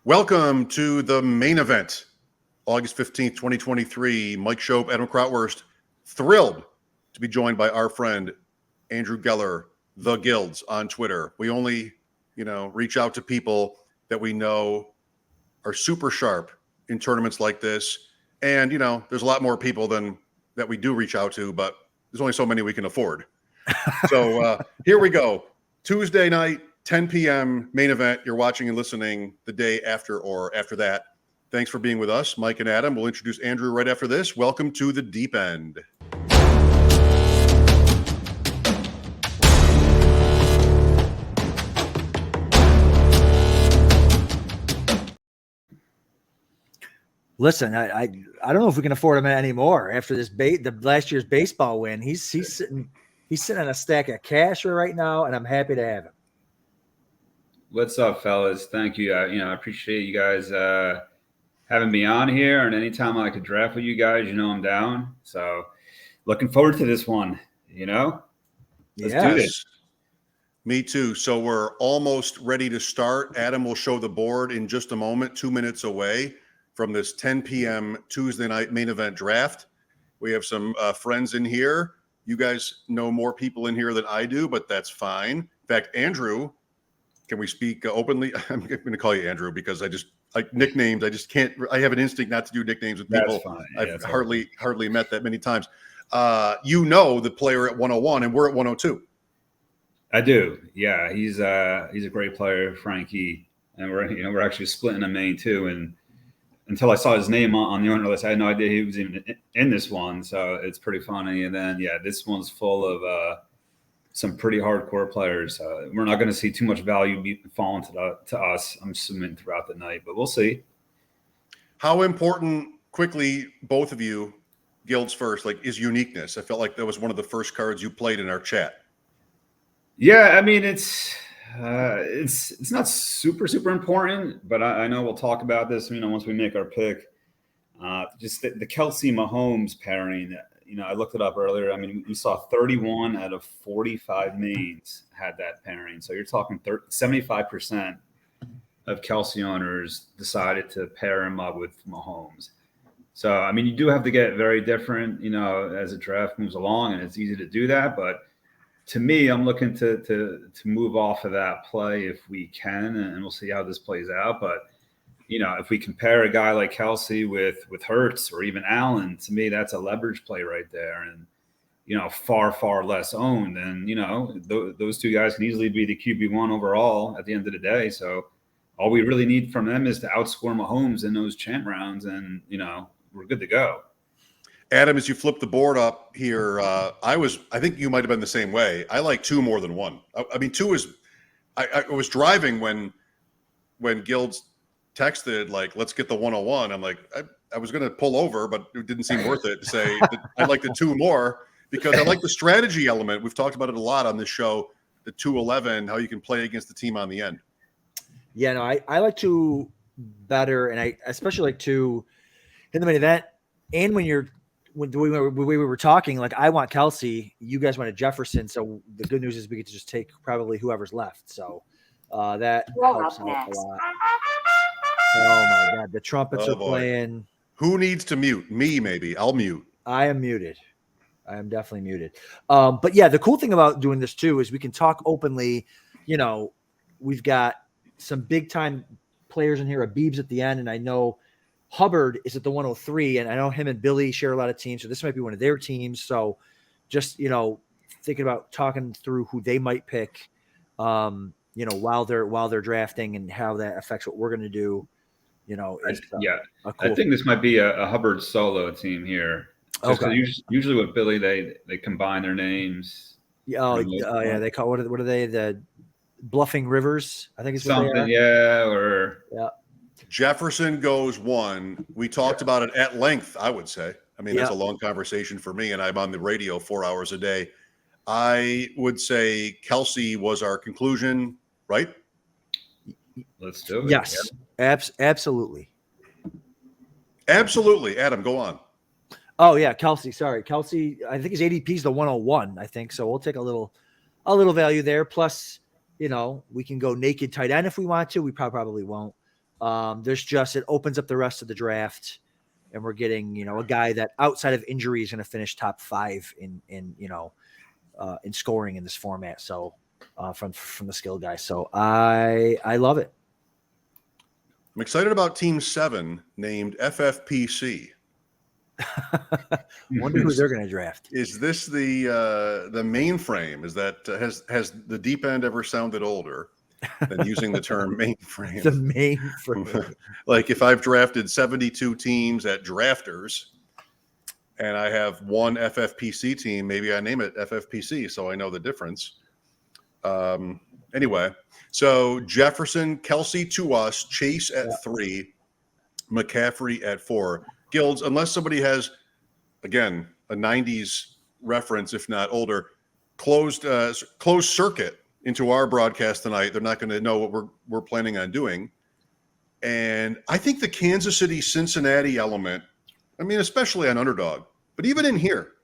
Welcome to the main event, August 15th, 2023. Mike Shope, Adam Krautwurst, thrilled to be joined by our friend, Andrew Geller, the Gildz on Twitter. We only, reach out to people that we know are super sharp in tournaments like this. And, there's a lot more people than that we do reach out to, but there's only so many we can afford. So here we go. Tuesday night, 10 p.m. main event. You're watching and listening the day after or after that. Thanks for being with us, Mike and Adam. We'll introduce Andrew right after this. Welcome to the deep end. Listen, I don't know if we can afford him anymore after this the last year's baseball win. He's sitting on a stack of cash right now, and I'm happy to have him. What's up, fellas? Thank you. I appreciate you guys having me on here, and anytime I could draft with you guys, I'm down. So looking forward to this one, Let's do this. Me too. So we're almost ready to start. Adam will show the board in just a moment, 2 minutes away from this 10 p.m. Tuesday night main event draft. We have some friends in here. You guys know more people in here than I do, but that's fine. In fact, Andrew, can we speak openly? I'm going to call you Andrew because I just like nicknames. I just can't. I have an instinct not to do nicknames with people. That's fine. Yeah, I've hardly met that many times. The player at 101, and we're at 102. I do. Yeah, he's a great player, Frankie, and we're actually splitting a main too. And until I saw his name on the owner list, I had no idea he was even in this one. So it's pretty funny. And then this one's full of some pretty hardcore players. We're not going to see too much value falling to us, I'm assuming, throughout the night, but we'll see. How important, quickly, both of you, Gildz first, is Uniqueness? I felt like that was one of the first cards you played in our chat. Yeah, I mean, it's not super important, but I know we'll talk about this, once we make our pick. Just the Kelce Mahomes pairing. I looked it up earlier. I mean, we saw 31 out of 45 mains had that pairing. So you're talking 75% of Kelce owners decided to pair him up with Mahomes. So, I mean, you do have to get very different, as the draft moves along, and it's easy to do that. But to me, I'm looking to move off of that play if we can, and we'll see how this plays out. But if we compare a guy like Kelce with Hurts or even Allen, to me, that's a leverage play right there. And, far less owned. And, those two guys can easily be the QB1 overall at the end of the day. So all we really need from them is to outscore Mahomes in those champ rounds. And, we're good to go. Adam, as you flip the board up here, I think you might have been the same way. I like two more than one. I mean, two is, I was driving when Gildz texted, let's get the 101. I'm like, I was going to pull over, but it didn't seem worth it to say I'd like the two more because I like the strategy element. We've talked about it a lot on this show, the 211, how you can play against the team on the end. Yeah, no, I like two better, and I especially like two in the main event. And when we were talking, I want Kelce, you guys wanted Jefferson. So the good news is we get to just take probably whoever's left. So that helps out a lot. Oh my God, the trumpets are playing. Who needs to mute? Me, maybe. I'll mute. I am muted. I am definitely muted. But yeah, the cool thing about doing this too is we can talk openly. We've got some big time players in here. Abib's at the end, and I know Hubbard is at the 103, and I know him and Billy share a lot of teams, so this might be one of their teams. So just, thinking about talking through who they might pick, while they're drafting and how that affects what we're going to do, cool I think this might be a Hubbard solo team here. Okay. Usually with Billy, they combine their names. Yeah. They call, what are they? The Bluffing Rivers, I think it's something. Yeah. Jefferson goes one. We talked about it at length, I would say. I mean, that's a long conversation for me, and I'm on the radio 4 hours a day. I would say Kelce was our conclusion, right? Let's do it. Yes, absolutely. Absolutely. Adam, go on. Oh, yeah, Kelce. Sorry. Kelce, I think his ADP is the 101, I think. So we'll take a little value there. Plus, we can go naked tight end if we want to. We probably won't. it opens up the rest of the draft, and we're getting, a guy that outside of injury is going to finish top 5 in scoring in this format. So from the skill guy. So I love it. I'm excited about Team 7 named FFPC. Wonder who they're going to draft. Is this the mainframe? Is that has the deep end ever sounded older than using the term mainframe? The mainframe. Like if I've drafted 72 teams at Drafters and I have one FFPC team, maybe I name it FFPC so I know the difference. Anyway, so Jefferson, Kelsey to us, Chase at 3, McCaffrey at 4. Gildz, unless somebody has, again, a 90s reference, if not older, closed circuit into our broadcast tonight, they're not going to know what we're planning on doing. And I think the Kansas City-Cincinnati element, I mean, especially on Underdog, but even in here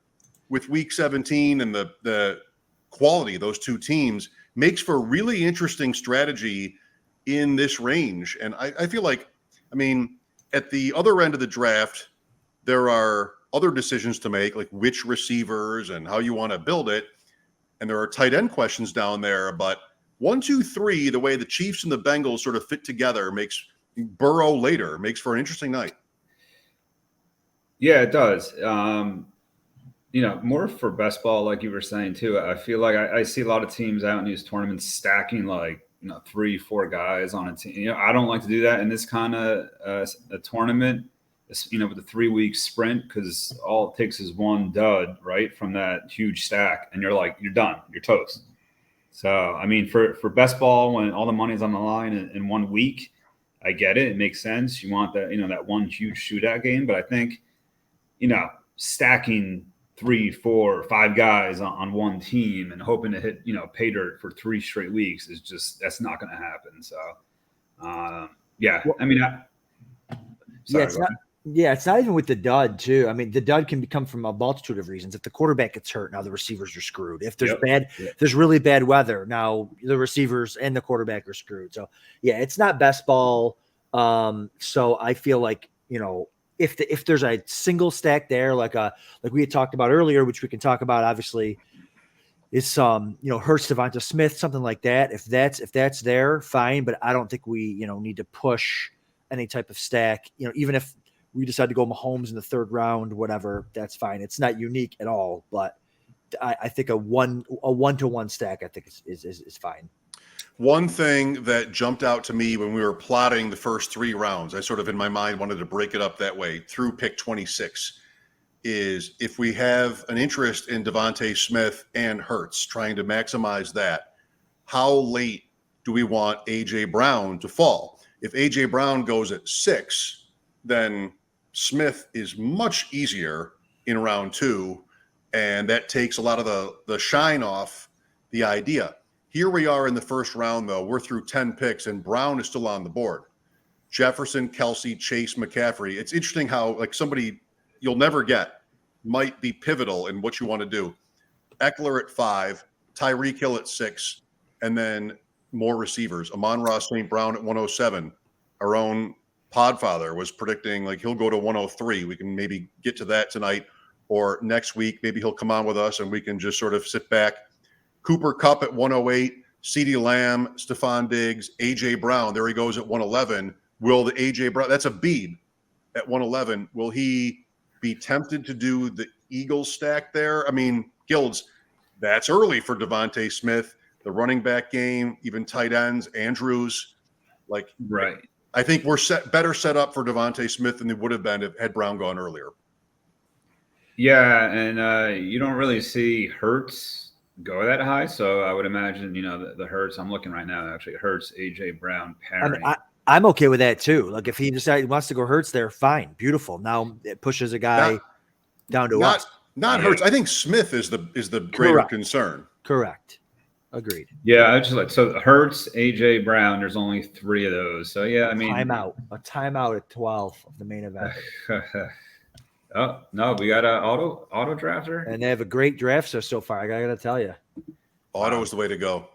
with Week 17 and the quality of those two teams makes for a really interesting strategy in this range. And I feel like, I mean, at the other end of the draft, there are other decisions to make, like which receivers and how you want to build it. And there are tight end questions down there. But 1, 2, 3, the way the Chiefs and the Bengals sort of fit together makes Burrow later, makes for an interesting night. Yeah, it does. More for best ball, like you were saying too. I feel like I see a lot of teams out in these tournaments stacking 3, 4 guys on a team. I don't like to do that in this kind of a tournament, with a 3-week sprint, because all it takes is one dud, right, from that huge stack, and you're done, you're toast. So, I mean, for best ball, when all the money's on the line in 1 week, I get it. It makes sense. You want that, that one huge shootout game. But I think, stacking 3, 4, 5 guys on one team and hoping to hit, pay dirt for 3 straight weeks is that's not going to happen. So, it's not even with the dud too. I mean, the dud can come from a multitude of reasons. If the quarterback gets hurt, now the receivers are screwed. If there's there's really bad weather, now the receivers and the quarterback are screwed. So it's not best ball. So I feel like, if there's a single stack there, like we had talked about earlier, which we can talk about, obviously, is Hurts, Devonta Smith, something like that. If that's there, fine. But I don't think we need to push any type of stack. Even if we decide to go Mahomes in the 3rd round, whatever, that's fine. It's not unique at all. But I think a 1-to-1 stack, I think is fine. One thing that jumped out to me when we were plotting the first 3 rounds, I sort of in my mind wanted to break it up that way through pick 26, is if we have an interest in Devonta Smith and Hurts, trying to maximize that, how late do we want A.J. Brown to fall? If A.J. Brown goes at 6, then Smith is much easier in round 2, and that takes a lot of the shine off the idea. Here we are in the first round, though. We're through 10 picks, and Brown is still on the board. Jefferson, Kelsey, Chase, McCaffrey. It's interesting how, somebody you'll never get might be pivotal in what you want to do. Eckler at 5, Tyreek Hill at 6, and then more receivers. Amon-Ra St. Brown at 107. Our own Podfather was predicting he'll go to 103. We can maybe get to that tonight or next week. Maybe he'll come on with us and we can just sort of sit back. Cooper Kupp at 108, CeeDee Lamb, Stephon Diggs, A.J. Brown. There he goes at 111. Will the A.J. Brown, that's a Beeb at 111. Will he be tempted to do the Eagles stack there? I mean, Gildz, that's early for Devonta Smith, the running back game, even tight ends, Andrews. Right. I think we're better set up for Devonta Smith than they would have been had Brown gone earlier. Yeah, and you don't really see Hurts go that high, so I would imagine the Hurts. I'm looking right now, actually. Hurts, AJ Brown pairing. I'm okay with that too. If he decides he wants to go Hurts there, fine, beautiful. Now it pushes a guy down to us. Not Hurts. I think Smith is the greater concern. Correct. Agreed. Yeah, I just so Hurts, AJ Brown. There's only 3 of those. So yeah, I mean, a timeout at 12 of the main event. Oh no, we got a auto drafter, and they have a great draft so far. I gotta tell you, auto is the way to go.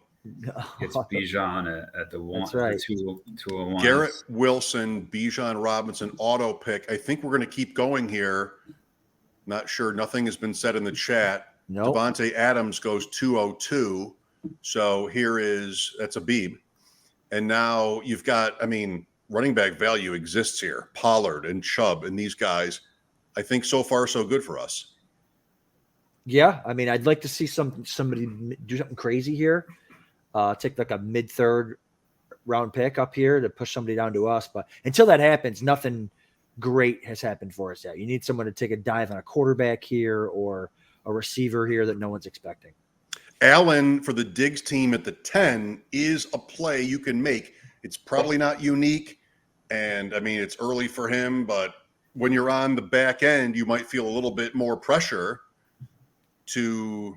Gets Bijan at the one. That's right. The 201. Garrett Wilson, Bijan Robinson, auto pick. I think we're going to keep going here. Not sure. Nothing has been said in the chat. Nope. Devontae Adams goes 202. So that's a Beeb. And now you've got, running back value exists here. Pollard and Chubb and these guys. I think so far so good for us. Yeah, I'd like to see somebody do something crazy here. Take like a mid-third round pick up here to push somebody down to us. But until that happens, nothing great has happened for us yet. You need someone to take a dive on a quarterback here or a receiver here that no one's expecting. Allen for the Diggs team at the 10 is a play you can make. It's probably not unique, and it's early for him, but when you're on the back end, you might feel a little bit more pressure to,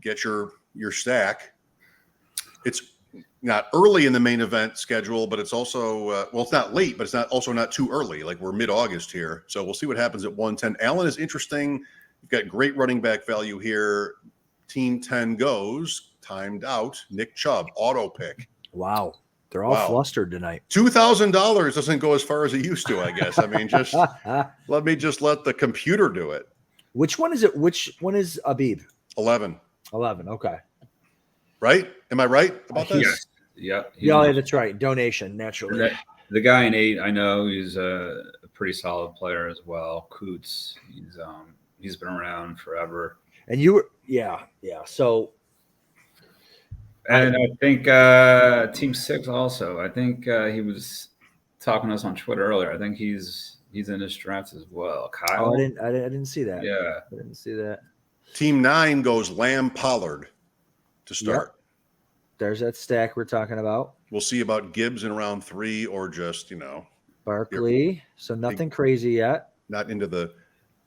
get your stack. It's not early in the main event schedule, but it's also, it's not late, but it's also not too early. Like we're mid-August here. So we'll see what happens at 110. Allen is interesting. You've got great running back value here. Team 10 goes, timed out, Nick Chubb, auto pick. Wow. They're all flustered tonight. $2,000 doesn't go as far as it used to, I guess. Just let me let the computer do it. Which one is it? Which one is Abib? 11. 11. Okay. Right? Am I right about this? Yeah. Yeah, that's right. Donation, naturally. The guy in 8, I know he's a pretty solid player as well. Coots. He's been around forever. And you were, yeah. So, and I think Team 6 also. I think he was talking to us on Twitter earlier. I think he's in his drafts as well. Kyle. Oh, I didn't see that. Yeah, I didn't see that. Team 9 goes Lamb Pollard to start. Yep. There's that stack we're talking about. We'll see about Gibbs in round 3 or just Barkley. So nothing crazy yet. Not into the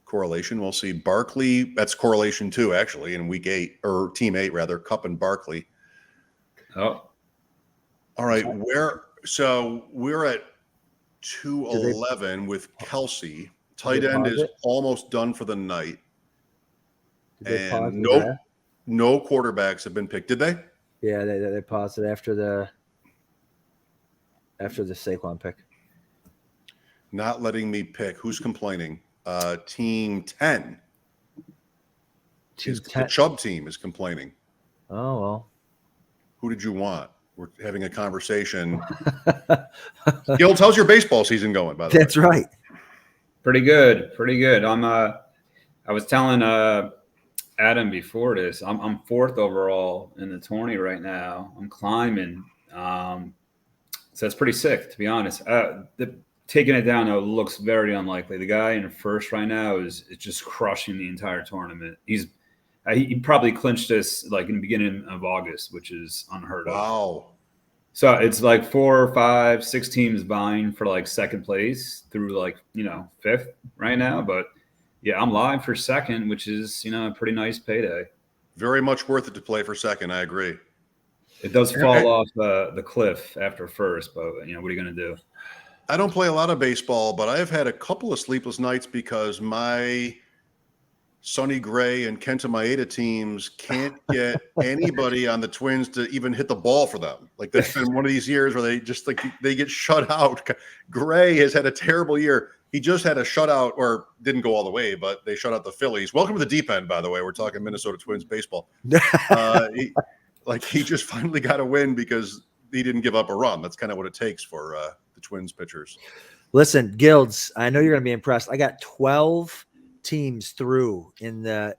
correlation. We'll see Barkley. That's correlation 2 actually in week 8 or team 8 rather. Cup and Barkley. Oh, all right. We're at 211 with Kelsey. Tight end is almost done for the night. And no quarterbacks have been picked. Did they? Yeah, they paused it after the Saquon pick. Not letting me pick. Who's complaining? Team 10. The Chubb team is complaining. Oh, well. Who did you want? We're having a conversation. Gildz, how's your baseball season going, by the way? That's right. Pretty good. I was telling Adam before this, I'm 4th overall in the 20 right now. I'm climbing. So it's pretty sick, to be honest. Taking it down, though, looks very unlikely. The guy in 1st right now is just crushing the entire tournament. He probably clinched this like in the beginning of August, which is unheard of. Wow. So it's like 4, 5, 6 teams vying for like 2nd place through 5th right now. But yeah, I'm live for 2nd, which is, a pretty nice payday. Very much worth it to play for 2nd. I agree. It does fall off the cliff after 1st, but what are you going to do? I don't play a lot of baseball, but I've had a couple of sleepless nights because my Sonny Gray and Kenta Maeda teams can't get anybody on the Twins to even hit the ball for them. Like that's been one of these years where they just they get shut out. Gray has had a terrible year. He just had a shutout, or didn't go all the way, but they shut out the Phillies. Welcome to the deep end, by the way. We're talking Minnesota Twins baseball. He just finally got a win because he didn't give up a run. That's kind of what it takes for the Twins pitchers. Listen, Gildz, I know you're going to be impressed. I got 12 teams through in the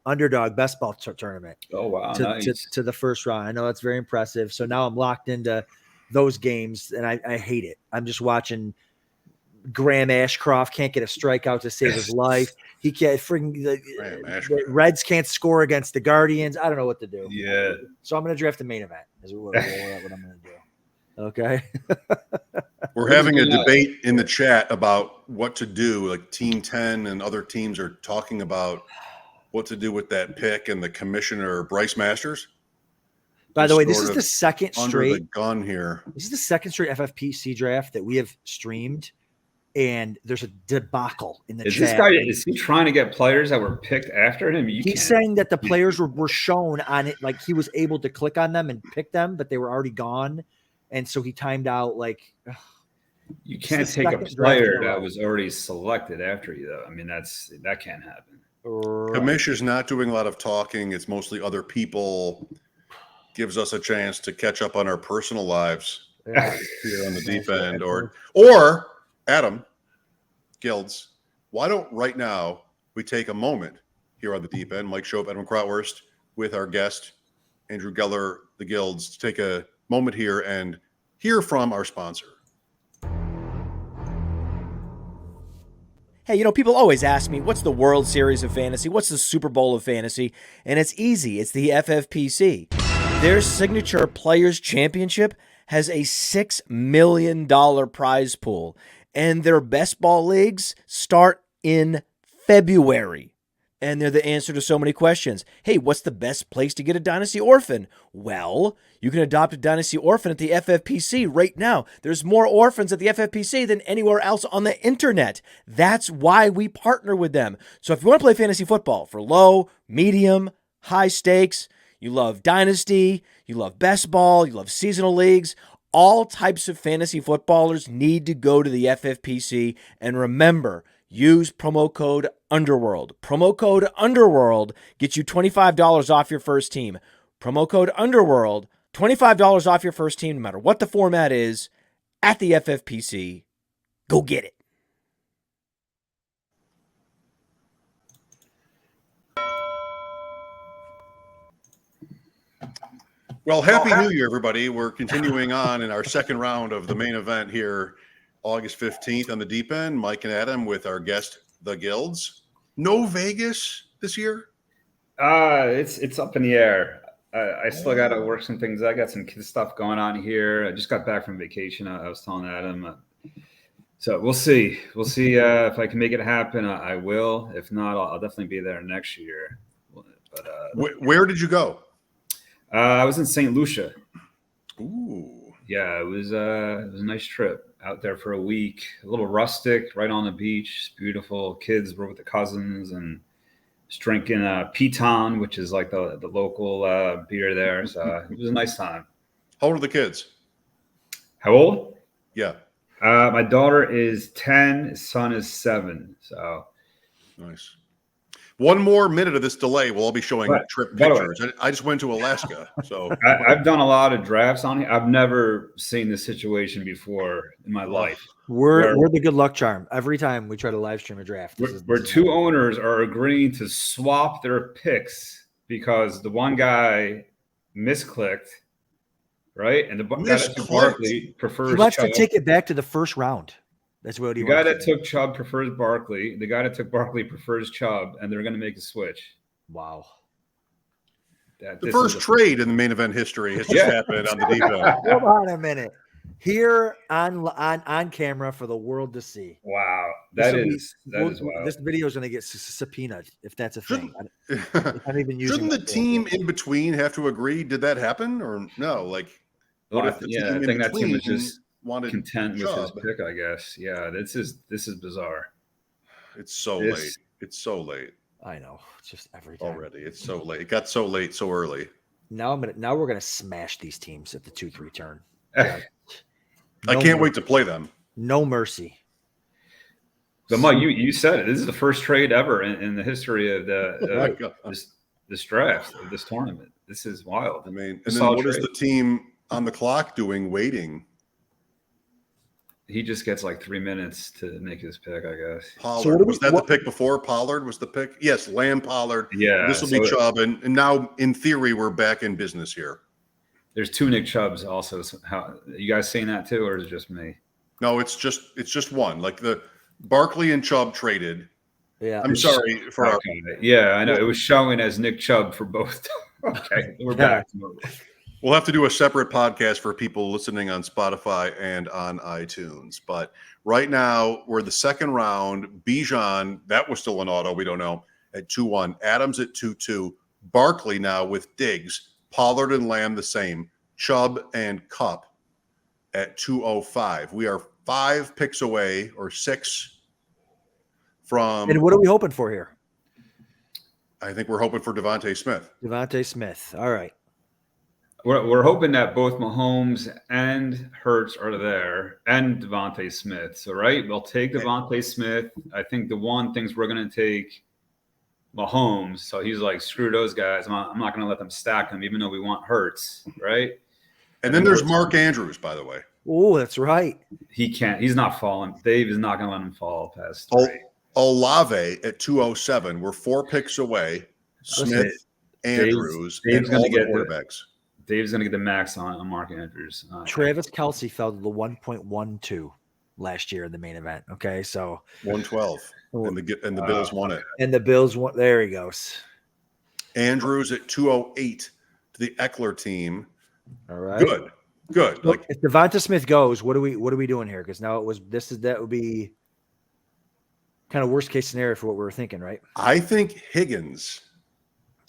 underdog best ball tournament. Oh wow, to the 1st round. I know that's very impressive. So now I'm locked into those games, and I hate it. I'm just watching Graham Ashcroft can't get a strikeout to save his life. He can't the Reds can't score against the Guardians. I don't know what to do. Yeah. So I'm going to draft the main event. Is what I'm going to do. Okay. We're having a debate in the chat about what to do. Like Team 10 and other teams are talking about what to do with that pick, and the commissioner Bryce Masters. By the way, this is the second under straight the gun here. This is the second straight FFPC draft that we have streamed and there's a debacle in the Is chat. this guy, is he trying to get players that were picked after him? He's saying that the players were shown on it, like he was able to click on them and pick them, but they were already gone. And so he timed out like you can't take a player that was already selected after you, though. I mean, that can't happen. Right. Kamish is not doing a lot of talking. It's mostly other people. Gives us a chance to catch up on our personal lives here on the deep end. Or Adam Gildz, why don't right now we take a moment here on the deep end, Mike Shope, Edwin Krautwurst, with our guest, Andrew Geller, the Gildz, to take a moment here and hear from our sponsor. Hey, people always ask me, what's the World Series of Fantasy? What's the Super Bowl of Fantasy? And it's easy. It's the FFPC. Their signature Players Championship has a $6 million prize pool, and their best ball leagues start in February. And they're the answer to so many questions. Hey, what's the best place to get a Dynasty Orphan? Well, you can adopt a Dynasty Orphan at the FFPC right now. There's more orphans at the FFPC than anywhere else on the internet. That's why we partner with them. So if you want to play fantasy football for low, medium, high stakes, you love Dynasty, you love best ball, you love seasonal leagues, all types of fantasy footballers need to go to the FFPC. And remember, use promo code Underworld. Promo code Underworld gets you $25 off your first team. Promo code Underworld, $25 off your first team, no matter what the format is, at the FFPC. Go get it. Well, Happy New Year, everybody. We're continuing on in our second round of the main event here, August 15th on the deep end. Mike and Adam with our guest, the Gildz. No Vegas this year? It's up in the air. I still got to work some things. I got some kid stuff going on here. I just got back from vacation. I was telling Adam. So we'll see. We'll see if I can make it happen. I will. If not, I'll definitely be there next year. But where did you go? I was in St. Lucia. Ooh. Yeah, it was a nice trip out there for a week. A little rustic, right on the beach. It's beautiful. Kids were with the cousins and just drinking Piton, which is like the local beer there. So it was a nice time. How old are the kids? How old? Yeah. My daughter is 10. His son is 7. So nice. One more minute of this delay, we'll all be showing trip pictures. I just went to Alaska, so I've done a lot of drafts on here. I've never seen this situation before in my life. We're the good luck charm. Every time we try to live stream a draft, where two owners are agreeing to swap their picks because the one guy misclicked, right? And the guy that took Barkley prefers he wants Chubb. to take it back to the first round. That's what he The guy that took Chubb prefers Barkley. The guy that took Barkley prefers Chubb, and they're going to make a switch. Wow. The first trade in the main event history has just happened on the deep end. Hold on a minute. Here on camera for the world to see. Wow. That is wild. This video is going to get subpoenaed if that's a thing. Shouldn't the team in between have to agree? Did that happen or no? Like, I think that team was just content with his Chubb. pick, I guess. Yeah, this is bizarre. It's so late. It's so late. I know. It's just every time. Already. It's so late. It got so late so early. Now we're gonna smash these teams at the 2-3 turn. I can't wait to play them. No mercy. But Mike, you said it. This is the first trade ever in the history of this draft, of this tournament. This is wild. I mean, and then what is the team on the clock doing waiting? He just gets like 3 minutes to make his pick, I guess. Pollard. Was that the pick before Pollard was the pick? Yes, Lamb, Pollard. Yeah. This will be Chubb. And now, in theory, we're back in business here. There's 2 Nick Chubbs also. How you guys seeing that too, or is it just me? No, it's just one. Like the Barkley and Chubb traded. Yeah. I'm sorry for our. Yeah, I know. It was showing as Nick Chubb for both. Okay, we're back. We'll have to do a separate podcast for people listening on Spotify and on iTunes. But right now, we're the second round. Bijan, that was still an auto. We don't know. At 2-1. Adams at 2-2. Barkley now with Diggs. Pollard and Lamb the same. Chubb and Kupp at 205. We are 5 picks away or 6 from. And what are we hoping for here? I think we're hoping for Devontae Smith. Devontae Smith. All right. We're hoping that both Mahomes and Hurts are there, and Devontae Smith. So, right, we'll take Devontae Smith. I think the one thing's we're going to take Mahomes. So he's like, screw those guys. I'm not going to let them stack them, even though we want Hurts, right? And then there's Mark Andrews, by the way. Oh, that's right. He can't. He's not falling. Dave is not going to let him fall past Oh, 3. Olave at 207. We're 4 picks away. Smith, Andrews, Dave's and all gonna the get quarterbacks. Dave's going to get the max on Mark Andrews. Travis Kelce fell to the 1.12 last year in the main event. Okay, so 112, and the Bills won it. And the Bills won. There he goes. Andrews at 208 to the Eckler team. All right. Good. Look, if Devonta Smith goes, what are we doing here? Because now that would be kind of worst case scenario for what we were thinking, right? I think Higgins.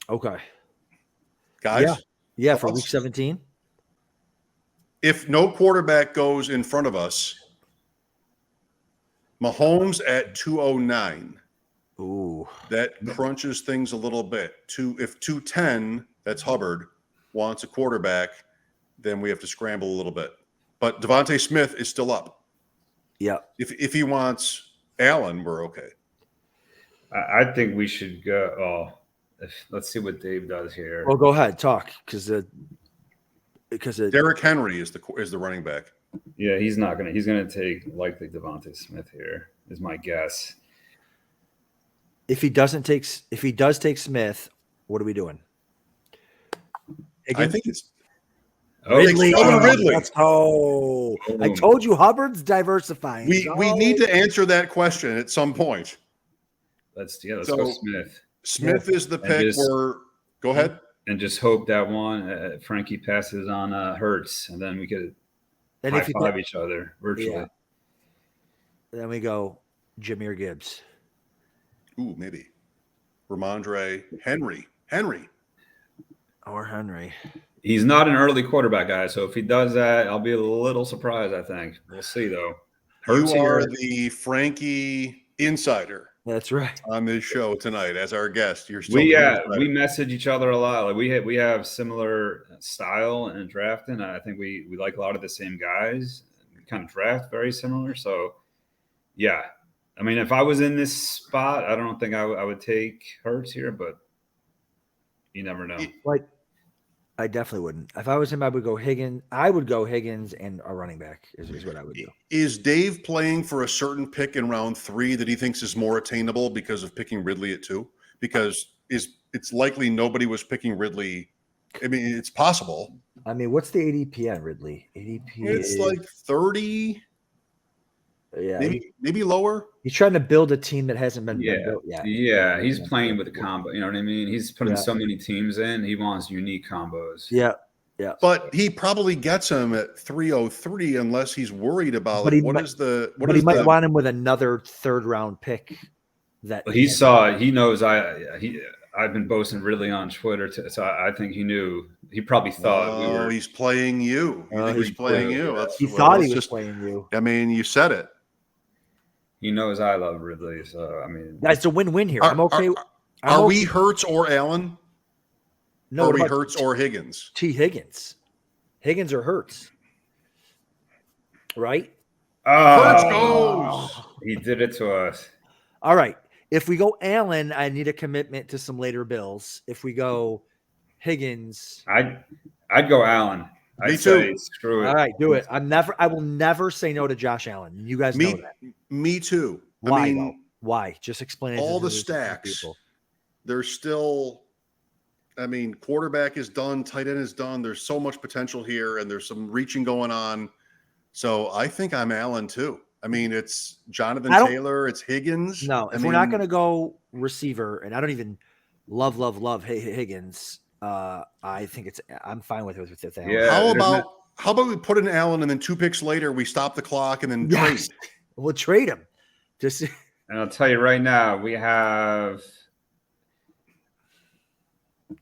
Okay. Guys. Yeah, for week 17. If no quarterback goes in front of us, Mahomes at 209. Ooh. That crunches things a little bit. If 210, that's Hubbard, wants a quarterback, then we have to scramble a little bit. But Devontae Smith is still up. Yeah. If he wants Allen, we're okay. I think we should go. Let's see what Dave does here. Well, go ahead, talk because Derrick Henry is the running back. Yeah, he's gonna take likely Devontae Smith here, is my guess. if he does take Smith, what are we doing? I think it's Ridley. Ridley. Let's go. I told you Hubbard's diversifying. We need to answer that question at some point. Let's go Smith. Smith is the pick. Go ahead. And just hope that one Frankie passes on Hurts, and then we could high five each other virtually. Yeah. Then we go Jahmyr Gibbs. Ooh, maybe Ramondre Henry. Or Henry. He's not an early quarterback guy, so if he does that, I'll be a little surprised, I think. We'll see, though. Hurts you are the Frankie insider. That's right. On this show tonight as our guest. We message each other a lot. Like we have similar style in drafting. I think we like a lot of the same guys. We kind of draft very similar. So, yeah. I mean, if I was in this spot, I don't think I would take Hurts here, but you never know. Like, I definitely wouldn't. If I was him, I would go Higgins. I would go Higgins and a running back is what I would do. Is Dave playing for a certain pick in round 3 that he thinks is more attainable because of picking Ridley at 2? Because it's likely nobody was picking Ridley. I mean, it's possible. I mean, what's the ADP on Ridley? It's like 30. Yeah, maybe lower. He's trying to build a team that hasn't been built yet. Yeah, he's playing with a combo. You know what I mean? He's putting so many teams in. He wants unique combos. Yeah. But he probably gets him at 303 unless he's worried about he might want him with another 3rd round pick. He knows I've been boasting Ridley on Twitter, so I think he knew. He probably thought he's playing you. He's playing you. He thought he was playing you. I mean, you said it. He knows I love Ridley, so I mean, that's a win-win here. I'm okay. Are we Hurts or Allen? No, are we Hurts or Higgins? Higgins or Hurts, right? Hurts goes. He did it to us. All right. If we go Allen, I need a commitment to some later bills. If we go Higgins, I'd go Allen. Me too. Screw it. All right, do it. I will never say no to Josh Allen. You guys know that. Me too. Why? I mean, why? Just explain it. All the stacks. There's still. I mean, quarterback is done. Tight end is done. There's so much potential here, and there's some reaching going on. So I think I'm Allen too. I mean, it's Jonathan Taylor. It's Higgins. No, we're not going to go receiver, and I don't even love Higgins. I think I'm fine with Allen. Yeah, how about we put in Allen, and then 2 picks later we stop the clock and then trade. We'll trade him. And I'll tell you right now, we have.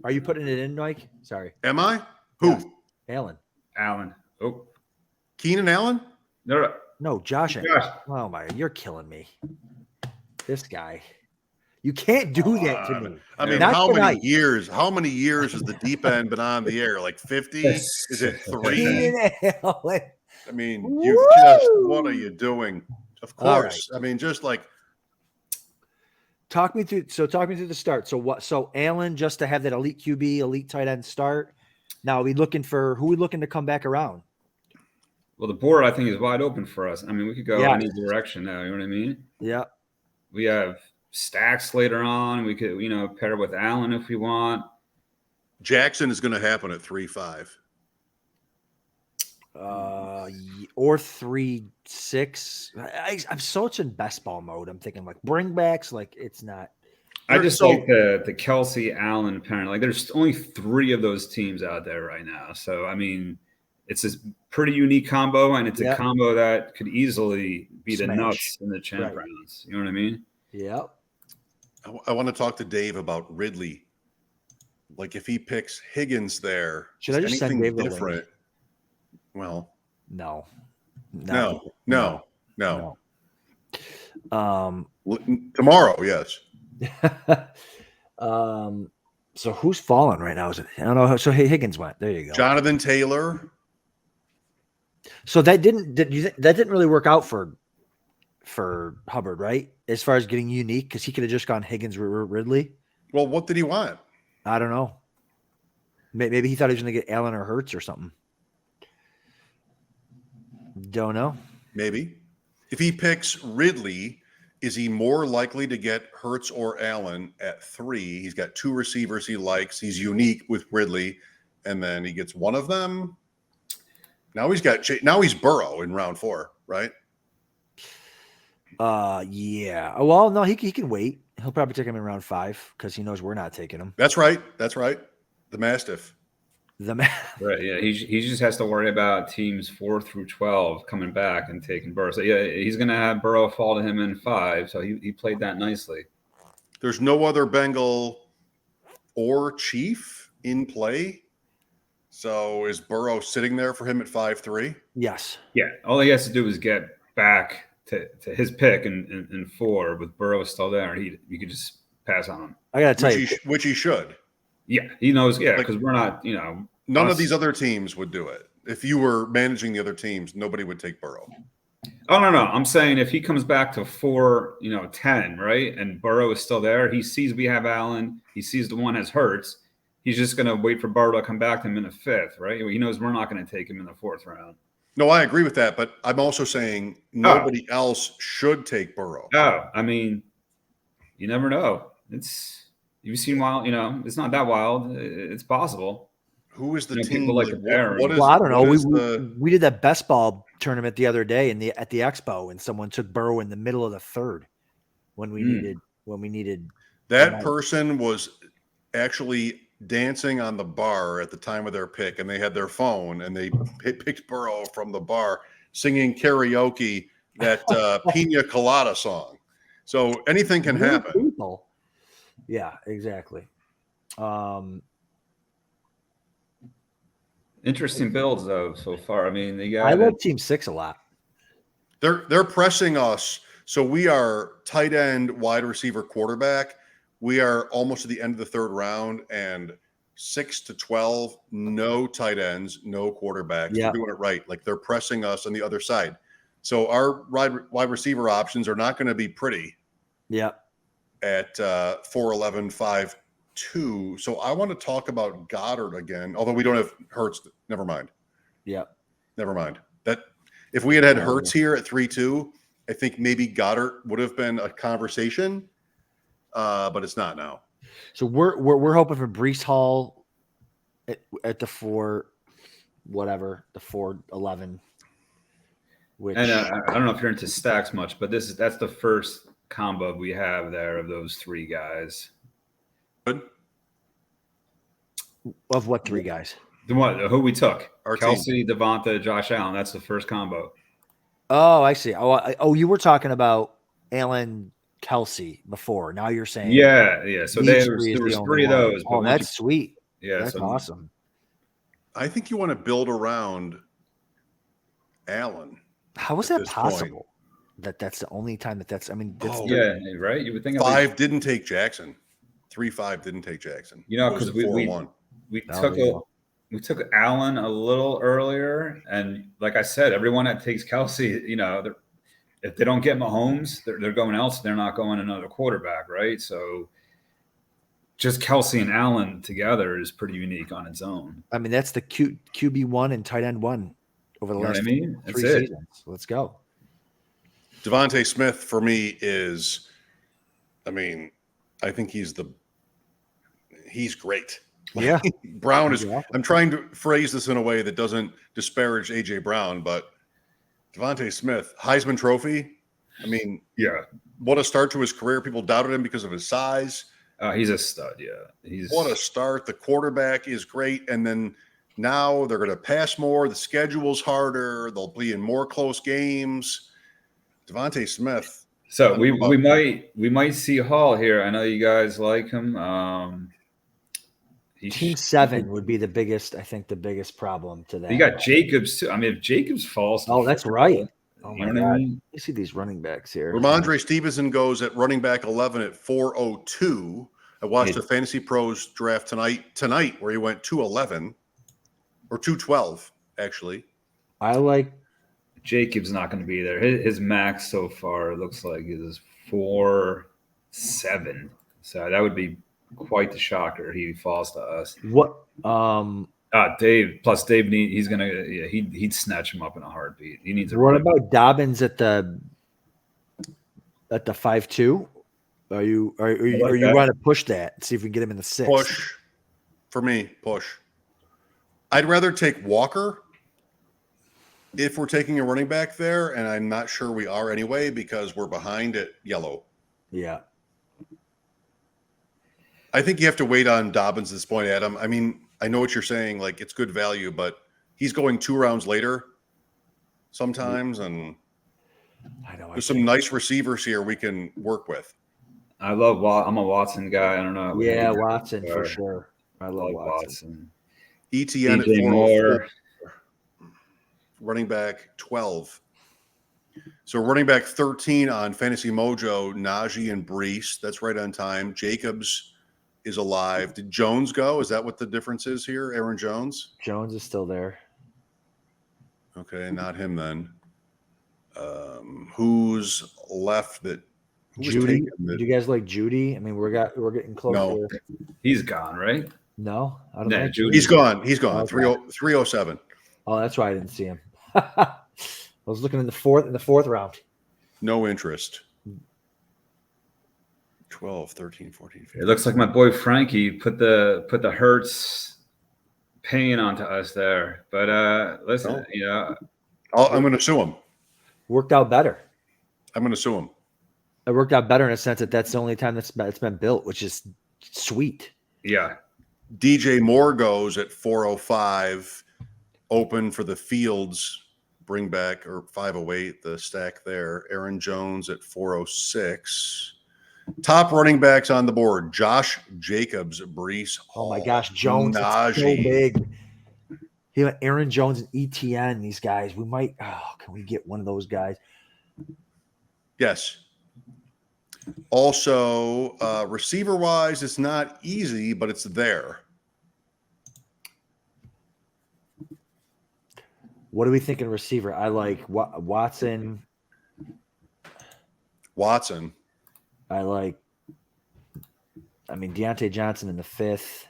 Are you putting it in, Mike? Sorry. Am I? Who? Yeah. Allen. Oh. Keenan Allen? No. No, Josh. Josh. Oh my, you're killing me. This guy. You can't do that to me. I mean, Not how tonight. many years? How many years has the deep end been on the air? Like 50? Is it 3? Keenan Allen. I mean, Woo! you just what are you doing? Of All course. I mean, just like Talk me through the start. So what? So Allen, just to have that elite QB, elite tight end start. Now who we looking to come back around? Well, the board I think is wide open for us. I mean, we could go Yeah. any direction now. You know what I mean? Yeah. We have Stacks later on. We could, pair with Allen if we want. Jackson is going to happen at 3-5. Or 3-6. I'm so much in best ball mode. I'm thinking like bring backs. Like it's not. I just like the Kelsey Allen parent. Like there's only 3 of those teams out there right now. So I mean, it's a pretty unique combo, and it's a combo that could easily be the nuts in the champ rounds. You know what I mean? Yep. I want to talk to Dave about Ridley. Like if he picks Higgins there, should I just send Dave the different? link? Well, no. Tomorrow, yes. So who's falling right now? Is it? I don't know. So Higgins went. There you go. Jonathan Taylor. So that didn't really work out for Hubbard, right? As far as getting unique, because he could have just gone Higgins Ridley. Well, what did he want? I don't know. Maybe he thought he was going to get Allen or Hurts or something. Don't know. Maybe. If he picks Ridley, is he more likely to get Hurts or Allen at 3? He's got 2 receivers he likes. He's unique with Ridley, and then he gets one of them. Now he's Burrow in round 4, right? Yeah. Well, no, he can wait. He'll probably take him in round 5 because he knows we're not taking him. That's right. The Mastiff. Right. Yeah. He just has to worry about teams 4 through 12 coming back and taking Burrow. So yeah, he's going to have Burrow fall to him in 5. So he played that nicely. There's no other Bengal or Chief in play. So is Burrow sitting there for him at 5-3? Yes. Yeah. All he has to do is get back to his pick in 4 with Burrow still there. You could just pass on him. I got to tell you. Which he should. Yeah. He knows. Yeah. Because we're not, None of these other teams would do it. If you were managing the other teams, nobody would take Burrow. Oh, no. I'm saying if he comes back to 4-10, right, and Burrow is still there, he sees we have Allen, he sees the one has Hurts, he's just going to wait for Burrow to come back to him in the 5th, right? He knows we're not going to take him in the 4th round. No, I agree with that, but I'm also saying nobody else should take Burrow. Oh, I mean, you never know. You've seen wild, it's not that wild. It's possible. Who is the team? People like I don't know. We did that best ball tournament the other day at the expo, and someone took Burrow in the middle of the 3rd when we needed that person was actually dancing on the bar at the time of their pick, and they had their phone and they picked Burrow from the bar singing karaoke that Pina Colada song. So anything can happen. People. Yeah, exactly. Interesting builds though so far. I mean, I love Team 6 a lot. They're pressing us. So we are tight end, wide receiver, quarterback. We are almost to the end of the 3rd round, and 6 to 12, no tight ends, no quarterbacks. Yeah. They're doing it right. Like they're pressing us on the other side. So our wide receiver options are not going to be pretty. Yeah. At 4'11", 5'2". So I want to talk about Goddard again, although we don't have Hurts. Never mind. Yeah. Never mind. That if we had Hurts here at 3-2, I think maybe Goddard would have been a conversation, but it's not now. So we're hoping for Breece Hall at the 4'11", which and I don't know if you're into stacks much, but that's the first combo we have there of those 3 guys. Good. Of what 3 guys? Who we took? Our Kelsey, Devonta, Josh Allen. That's the first combo. Oh, I see. Oh, you were talking about Allen, Kelsey before. Now you're saying yeah. So there was 3 of those. Oh, that's sweet. Yeah, that's awesome. I think you want to build around Allen. How is at that this point. possible? That's the only time that's. I mean, that's Oh, Yeah, right. You would think 5 didn't take Jackson. 3-5 didn't take Jackson. You know, It was because at we 4-1. took there you go. we took Allen a little earlier, and like I said, everyone that takes Kelsey, you know, if they don't get Mahomes, they're going else. They're not going another quarterback, right? So just Kelsey and Allen together is pretty unique on its own. I mean, that's the QB1 and tight end 1 over the You know what last I mean? That's 3 it. seasons. Let's go. Devontae Smith for me is, I mean, I think he's great. Yeah. Brown is, Yeah. I'm trying to phrase this in a way that doesn't disparage AJ Brown, but Devontae Smith, Heisman Trophy. I mean, Yeah, what a start to his career. People doubted him because of his size. he's a stud. Yeah, What a start. The quarterback is great. And then now they're going to pass more. The schedule's harder. They'll be in more close games. Devontae Smith. So we might see Hall here. I know you guys like him. Team 7 would be the biggest problem to that. You got Jacobs too. I mean, if Jacobs falls, Oh, that's right. Oh You my know what I God. mean? You see these running backs here. Ramondre Stevenson goes at running back 11 at 402. I watched the Fantasy Pros draft tonight where he went 211 or 212, actually. I like Jacobs not going to be there. His max so far looks like is 4.7. So that would be quite the shocker. He falls to us. what Dave. Plus, Dave he's gonna. Yeah, he'd snatch him up in a heartbeat. He needs a. what about Dobbins at the 5-2? Are you want to push that? See if we can get him in the 6. Push. For me, push. I'd rather take Walker if we're taking a running back there, and I'm not sure we are anyway because we're behind at yellow. Yeah. I think you have to wait on Dobbins at this point, Adam. I mean, I know what you're saying. Like, it's good value, but he's going 2 rounds later sometimes, and I know. there's some nice receivers here we can work with. I'm a Watson guy. I don't know. Yeah, Watson for sure. I love Watson. ETN at DJ 404. Moore. Running back 12. So running back 13 on Fantasy Mojo, Najee and Brees. That's right on time. Jacobs is alive. Did Jones go? Is that what the difference is here? Aaron Jones? Jones is still there. Okay, not him then. Who's left that? Judy. Do you guys like Judy? I mean, we're getting close. No. He's gone, right? No, I don't Yeah, like Judy. He's gone. He's gone. Okay. 307. Oh, that's why I didn't see him. I was looking in the fourth round. No interest. 12, 13, 14, 15. It looks like my boy Frankie put the Hurts pain onto us there. But listen, I'm going to sue him. Worked out better. I'm going to sue him. It worked out better in a sense that that's the only time it's been built, which is sweet. yeah. DJ Moore goes at 405, open for the Fields bring back, or 508, the stack there. Aaron Jones at 406. Top running backs on the board: Josh Jacobs, Brees Hall. Oh my gosh, Jones is so big. He had Aaron Jones and ETN. These guys, we might. Oh, can we get one of those guys? Yes. Also, receiver-wise, it's not easy, but it's there. What are we thinking receiver? I like Watson. I like, Deontay Johnson in the 5th.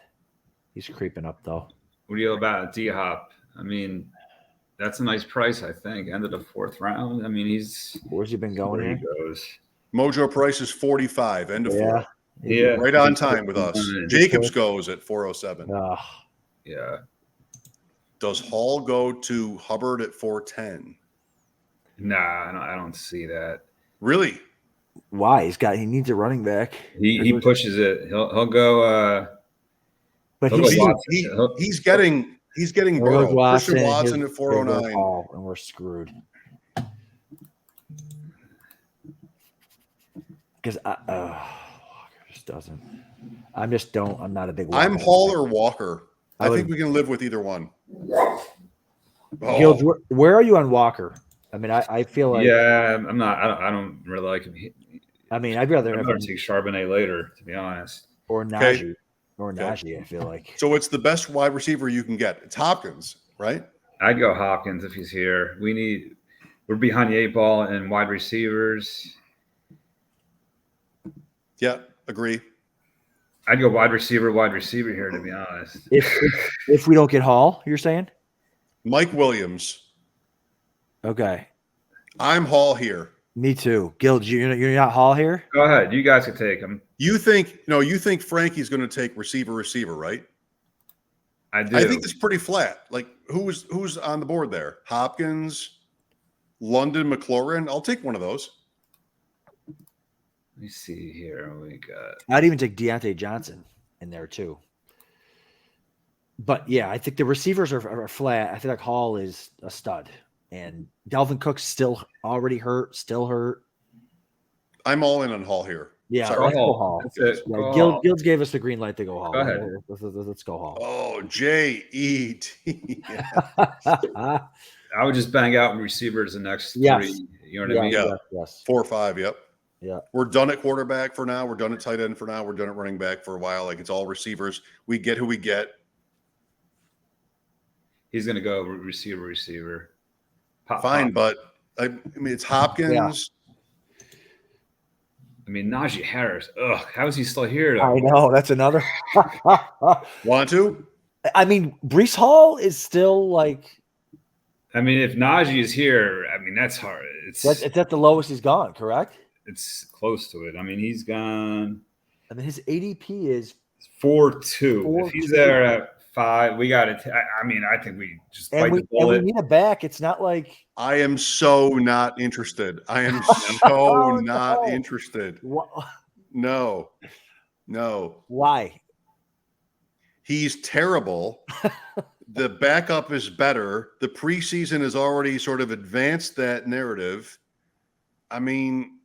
He's creeping up, though. What do you about D-Hop? I mean, that's a nice price, I think. End of the 4th round. I mean, Where's he been going here? He goes. Mojo price is 45, end of 4. Yeah. Right on time with us. Jacobs goes at 407. Yeah. Does Hall go to Hubbard at 410? Nah, I don't see that. Really? Why? He needs a running back. He pushes it. He'll go. But he's getting Burrow. Christian Watson at 409. And we're screwed. Because Walker just doesn't. I'm not a big Walker. I'm Hall or Walker. I think we can live with either one. Gildz, where are you on Walker? I mean, I feel like I'm not. I don't really like him. I mean, I'd rather I'd have rather him take Charbonnet later, to be honest. or Okay. Najee or Okay. Najee. I feel like So it's the best wide receiver you can get. It's Hopkins, right? I'd go Hopkins if he's here. We're behind the 8 ball in wide receivers. Yeah, agree. I'd go wide receiver here, to be honest. if we don't get Hall, you're saying? Mike Williams. Okay, I'm Hall here. me too. Gildz, you're not Hall here. Go ahead. You guys can take him. You think Frankie's going to take receiver, right? I do. I think it's pretty flat. Like who's on the board there? Hopkins, London, McLaurin. I'll take one of those. Let me see here. We got. I'd even take Deontay Johnson in there too. But yeah, I think the receivers are flat. I feel like Hall is a stud, and Dalvin Cook's still hurt. I'm all in on Hall here. Yeah, Sorry. let's go Hall. That's it. Yeah, Go Hall. Gildz gave us the green light to go Hall. Go ahead. Let's go Hall. Oh, J-E-T. I would just bang out receivers the next Yes. 3. You know what I mean? Yeah. Yes. 4 or 5, yep. Yeah. We're done at quarterback for now. We're done at tight end for now. We're done at running back for a while. Like it's all receivers. We get who we get. He's going to go receiver. Pop, Fine, pop. but I mean it's Hopkins. I mean, Najee Harris. Ugh, how is he still here? I know that's another. Want to? I mean, Breece Hall is still like I mean, if Najee is here, I mean, that's hard. it's at the lowest he's gone, correct? It's close to it. I mean, he's gone I mean, his ADP is 4-2. If he's 4-2. there at 5, we got to. I mean, I think we just bite and we the bullet. need a back. It's not like I am so not interested. I am so not interested. No. Why? He's terrible. The backup is better. The preseason has already sort of advanced that narrative. I mean,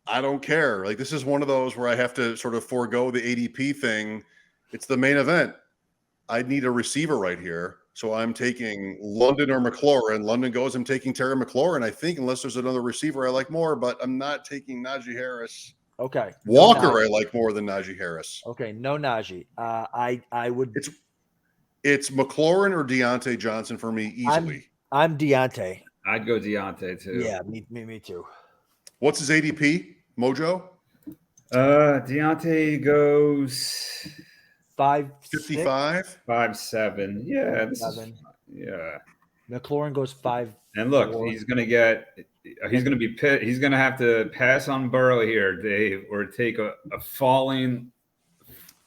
I don't care. Like, this is one of those where I have to sort of forego the ADP thing. It's the main event. I need a receiver right here. So I'm taking London or McLaurin. London goes, I'm taking Terry McLaurin, I think, unless there's another receiver I like more, but I'm not taking Najee Harris. Okay. Walker, No I like more than Najee Harris. Okay, no Najee. I would. It's McLaurin or Deontay Johnson for me easily. I'm Deontay. I'd go Deontay too. Yeah, me too. What's his ADP? Mojo? Deontay goes 55? 5-7. Yeah, this is, 7. yeah. McLaurin goes 5. And look, 4. he's going to be pit. He's going to have to pass on Burrow here, Dave, or take a falling,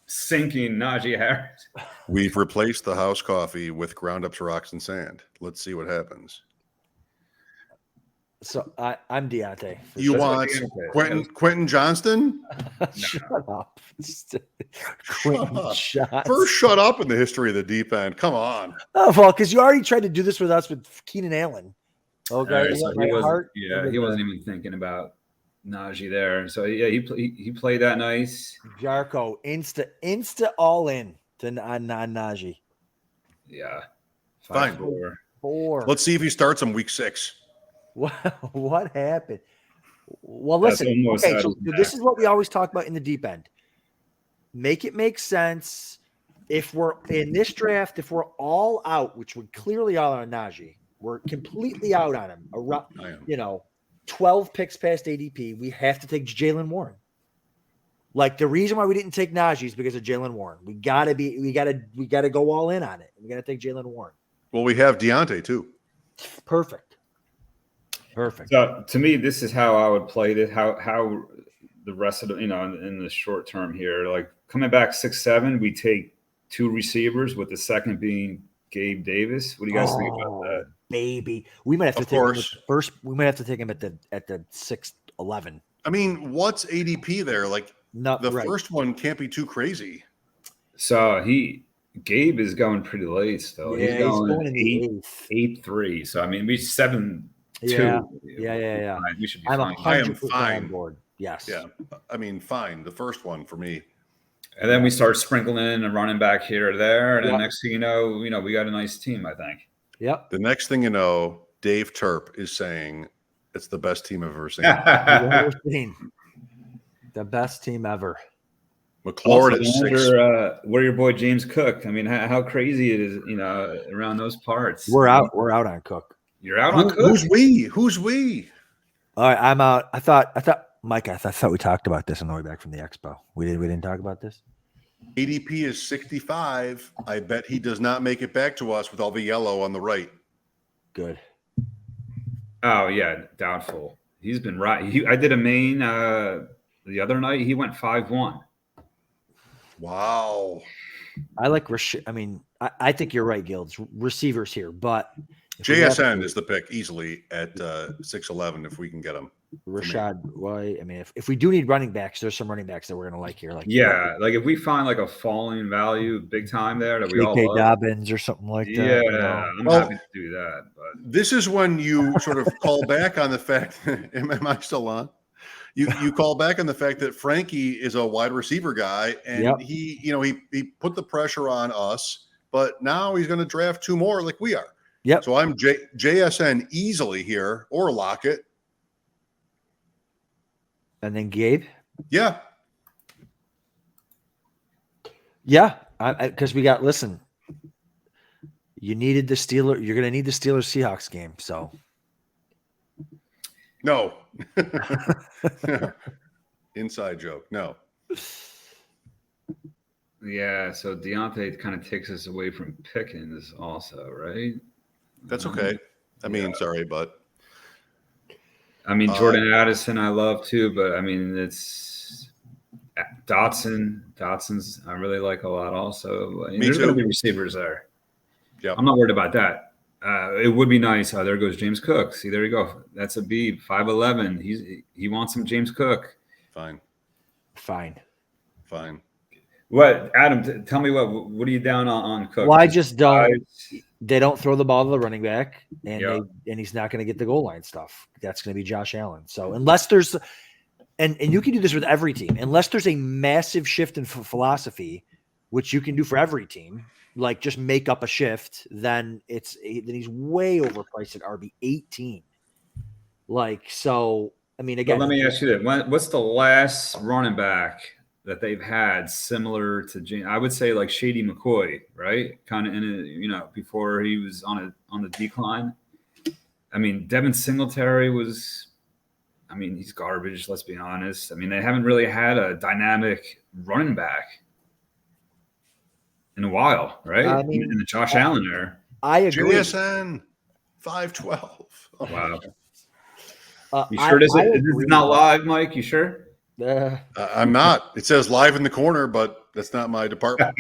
sinking Najee Harris. We've replaced the house coffee with ground up rocks and sand. Let's see what happens. So I'm Deontay. You want Quentin Johnston? Shut up. Shut Quentin up. Johnston. First shut up in the history of the deep end. Come on. Oh, well, because you already tried to do this with us with Keenan Allen. Okay. Right, so he wasn't even thinking about Najee there. So yeah, he played that nice. Jarko, insta all in on Najee. Yeah. Fine. 4. Let's see if he starts in week 6. What happened? Well, That's listen. almost Okay, out so of the this is what we always talk about in the deep end. Make it make sense. If we're in this draft, if we're all out, which we're clearly all on Najee, we're completely out on him. Around, 12 picks past ADP, we have to take Jalen Warren. Like, the reason why we didn't take Najee is because of Jalen Warren. We gotta go all in on it. We gotta take Jalen Warren. Well, we have Deontay too. Perfect. So to me, this is how I would play it. How the rest of the, in the short term here, like coming back 6-7, we take 2 receivers with the second being Gabe Davis. What do you guys think about that? Baby, we might have to take him first. We might have to take him at the 6-11. I mean, what's ADP there? Like, first one can't be too crazy. So Gabe is going pretty late still. Yeah, he's going in the 8-3. So I mean, we 7-2. Yeah. We should be I'm fine. 100% on board. Yes. Yeah. I mean, fine. The first one for me. And then we start sprinkling in a running back here or there, and then next thing you know, we got a nice team, I think. Yep. The next thing you know, Dave Turp is saying it's the best team I've ever seen. Ever seen. The best team ever. McLaurin at 6. Where your boy James Cook? I mean, how crazy it is, around those parts. We're out on Cook. You're out on Cook. Who's we? Who's we? All right, I'm out. I thought Mike, I thought we talked about this on the way back from the expo. We didn't talk about this. ADP is 65. I bet he does not make it back to us with all the yellow on the right. Good. Oh yeah, doubtful. He's been right. I did a main the other night. He went 5-1. Wow. I like I think you're right, Gildz. Receivers here, but JSN is the pick easily at 6'11" if we can get him. Rashad White. I mean, if we do need running backs, there's some running backs that we're gonna like here. Like like if we find like a falling value big time there that we all love, Dobbins or something like that. Yeah, I'm happy to do that. But this is when you sort of call back on the fact. Am I still on? You call back on the fact that Frankie is a wide receiver guy, and he put the pressure on us, but now he's going to draft 2 more like we are. Yep. So I'm JSN easily here, or Lockett. And then Gabe. Yeah. Yeah, because we got. Listen, you needed the Steelers. You're going to need the Steelers-Seahawks game. So. No. Inside joke. No. Yeah, so Deontay kind of takes us away from Pickens also, right? That's okay. I mean, sorry, but I mean, Jordan Addison I love too, but I mean, it's Dotson's I really like a lot also. I mean, there's going to be receivers there. Yeah, I'm not worried about that. It would be nice. There goes James Cook. See, there you go. That's a Beeb, 5'11". He wants some James Cook. Fine. What, Adam? Tell me what are you down on Cook? Well, I just don't. They don't throw the ball to the running back, and he's not going to get the goal line stuff. That's going to be Josh Allen. So unless there's, and you can do this with every team, unless there's a massive shift in philosophy, which you can do for every team. Like just make up a shift, then he's way overpriced at RB 18. Like, so, I mean, again, let me ask you that. What's the last running back that they've had similar to James? I would say like Shady McCoy, right? Kind of before he was on the decline. I mean, Devin Singletary he's garbage. Let's be honest. I mean, they haven't really had a dynamic running back in a while, right? I mean, in the Josh Allen era. I agree. JSN 5'12". Oh, wow. You sure this is not live, Mike? You sure? I'm not. It says live in the corner, but that's not my department.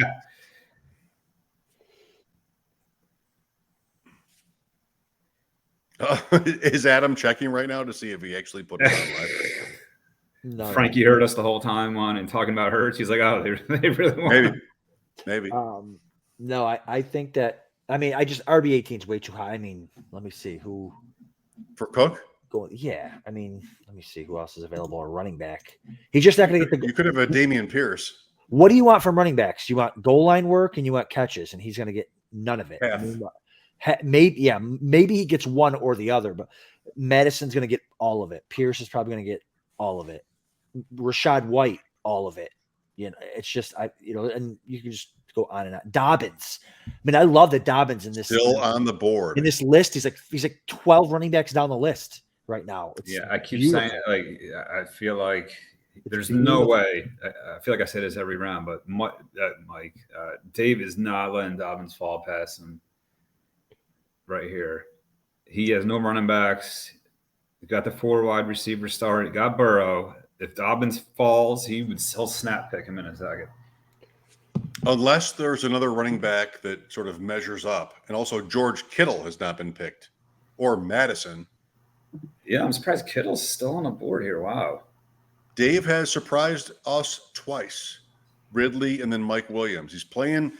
Is Adam checking right now to see if he actually put it on live? No. Frankie heard us the whole time and talking about Hurts. He's like, oh, they really want Maybe. No, I think that. I mean, RB 18 is way too high. I mean, let me see who for Cook. Yeah, I mean, let me see who else is available. A running back. He's just not going to get the. You could have a Damian Pierce. What do you want from running backs? You want goal line work and you want catches, and he's going to get none of it. Half. I mean, maybe he gets one or the other, but Madison's going to get all of it. Pierce is probably going to get all of it. Rashad White, all of it. It's just and you can just go on and on. Dobbins. I mean, I love that Dobbins in this still on the board in this list. He's like 12 running backs down the list right now. I keep saying I feel like there's no way. I feel like I say this every round, but Mike, Dave is not letting Dobbins fall past him right here. He has no running backs. He got the 4 wide receiver start. He got Burrow. If Dobbins falls, he'll snap pick him in a second. Unless there's another running back that sort of measures up. And also George Kittle has not been picked. Or Madison. Yeah, I'm surprised Kittle's still on the board here. Wow. Dave has surprised us twice. Ridley and then Mike Williams. He's playing.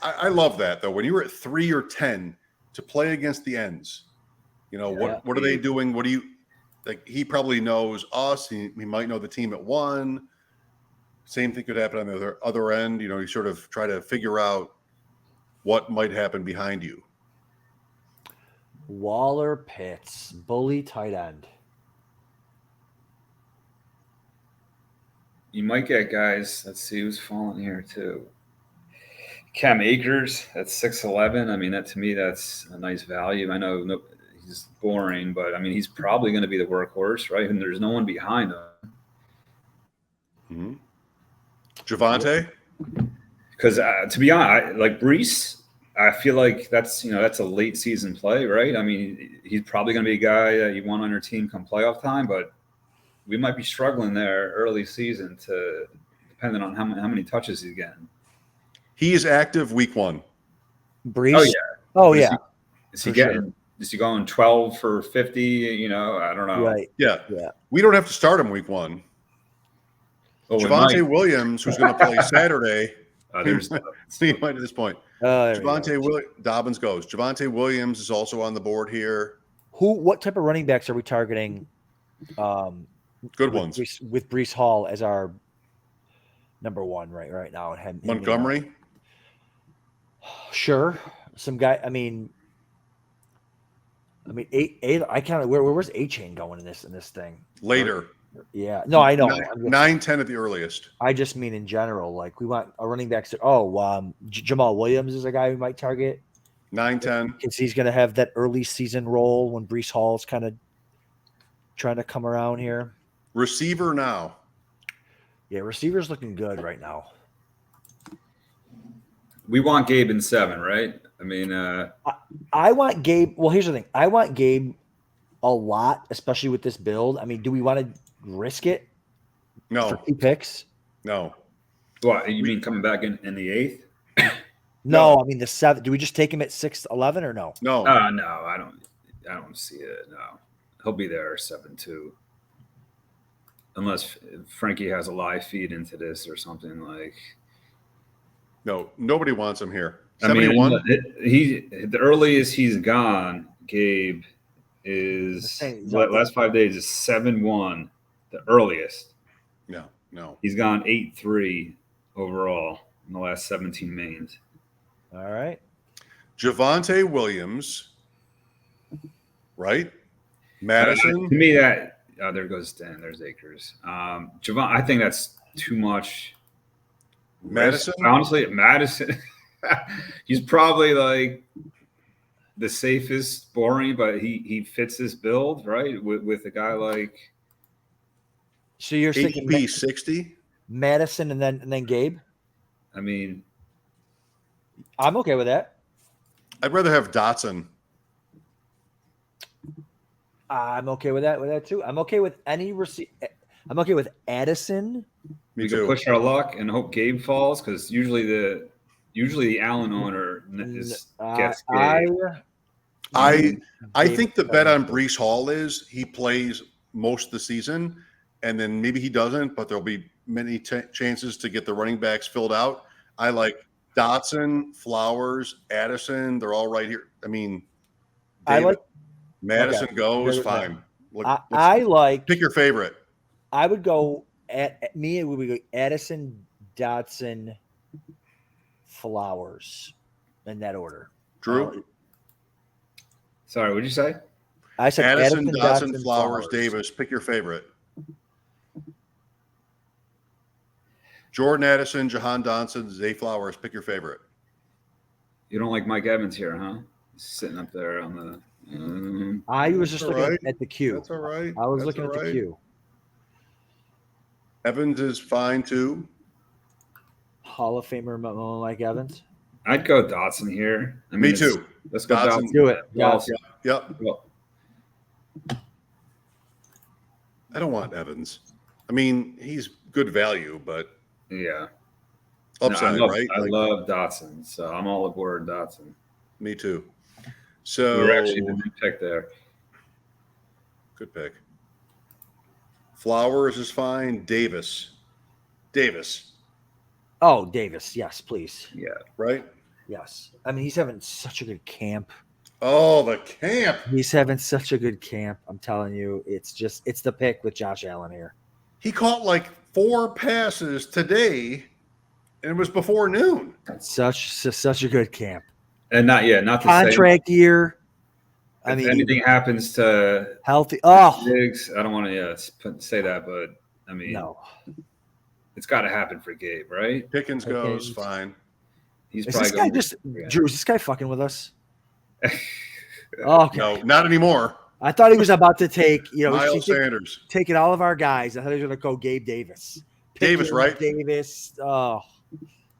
I love that, though. When you were at 3 or 10 to play against the ends, what are they doing? What do you – like he probably knows us. He might know the team at 1. Same thing could happen on the other end. You sort of try to figure out what might happen behind you. Waller Pitts, bully tight end. You might get guys. Let's see who's falling here too. Cam Akers, that's 6'11". I mean, that to me, that's a nice value. I know he's boring, but I mean, he's probably going to be the workhorse, right? And there's no one behind him. Mm-hmm. Javante? Because to be honest, like Brees, I feel like that's a late season play, right? I mean, he's probably going to be a guy that you want on your team come playoff time, but we might be struggling there early season depending on how many touches he's getting. He is active week 1. Brees? Oh, yeah. Oh, yeah. Is he getting? Sure. Is he going 12 for 50? I don't know. Right. Yeah. We don't have to start him week 1. Oh, Javante Williams, who's going to play Saturday. There's he might at this point. Javante Williams. Dobbins goes. Javante Williams is also on the board here. What type of running backs are we targeting? Good ones. With Brees Hall as our number 1 right now. Montgomery? Sure. Some guy. I mean, I kind of where's A-Chain going in this thing? Later. Yeah. No, I know. 9-10 at the earliest. I just mean in general. Like we want a running back. Jamal Williams is a guy we might target. 9-10. Because he's going to have that early season role when Brees Hall's kind of trying to come around here. Receiver now. Yeah, receiver's looking good right now. We want Gabe in 7, right? I mean, I want Gabe. Well, here's the thing. I want Gabe a lot, especially with this build. I mean, do we want to risk it? No. For 2 picks? No. What you mean coming back in the 8th? No, I mean the 7th. Do we just take him at 6-11 or no? No. No, I don't see it. No, he'll be there 7-2. Unless Frankie has a live feed into this or something like. No, nobody wants him here. I mean, the earliest he's gone, Gabe, is last 5 days is 7-1. The earliest. No. He's gone 8-3 overall in the last 17 mains. All right. Javante Williams, right? Madison. To me, that there goes Dan. There's Akers. I think that's too much. Madison. Honestly, Madison. He's probably like the safest, boring, but he fits this build right with a guy like. So you're thinking HP 60, Madison, and then Gabe. I mean, I'm okay with that. I'd rather have Dotson. I'm okay with that too. I'm okay with any receipt. I'm okay with Addison. We can push our luck and hope Gabe falls because usually the Allen owner gets Gabe. I think the bet on Brees Hall is he plays most of the season, and then maybe he doesn't, but there'll be many chances to get the running backs filled out. I like Dotson, Flowers, Addison. They're all right here. I mean, David, I like Madison goes fine. I like pick your favorite. I would go at me. It would go Addison, Dotson, Flowers, in that order. Drew. Sorry, what did you say? I said Addison, Dotson, Flowers, Davis. Pick your favorite. Jordan Addison, Jahan Dotson, Zay Flowers. Pick your favorite. You don't like Mike Evans here, huh? Sitting up there on the. I was just looking at the queue. That's all right. I was looking at the queue. Evans is fine too. Hall of Famer Mike Evans. I'd go Dotson here. I mean, Me too. Let's go Dotson. Do it. Yep. Well, I don't want Evans. I mean, he's good value, but yeah. Upside, right? I Like, love Dotson, so I'm all aboard Dotson. Me too. So we're actually the new pick there. Good pick. Flowers is fine. Davis. Oh, Davis. Yes, please. Yeah. Right? Yes. I mean, he's having such a good camp. Oh, the camp. He's having such a good camp. I'm telling you, it's the pick with Josh Allen here. He caught like 4 passes today, and it was before noon. Such a good camp. And not the Contract year. I if mean, anything happens to healthy. Oh, Diggs, I don't want to say that, but I mean, no. it's got to happen for Gabe, right? Pickens goes Pickens. fine. He's Is probably this guy going just to Drew? Is this guy fucking with us? Okay. No, not anymore. I thought he was about to take, Miles Sanders. taking all of our guys. I thought he was going to go Gabe Davis. Davis, right? Davis. Oh,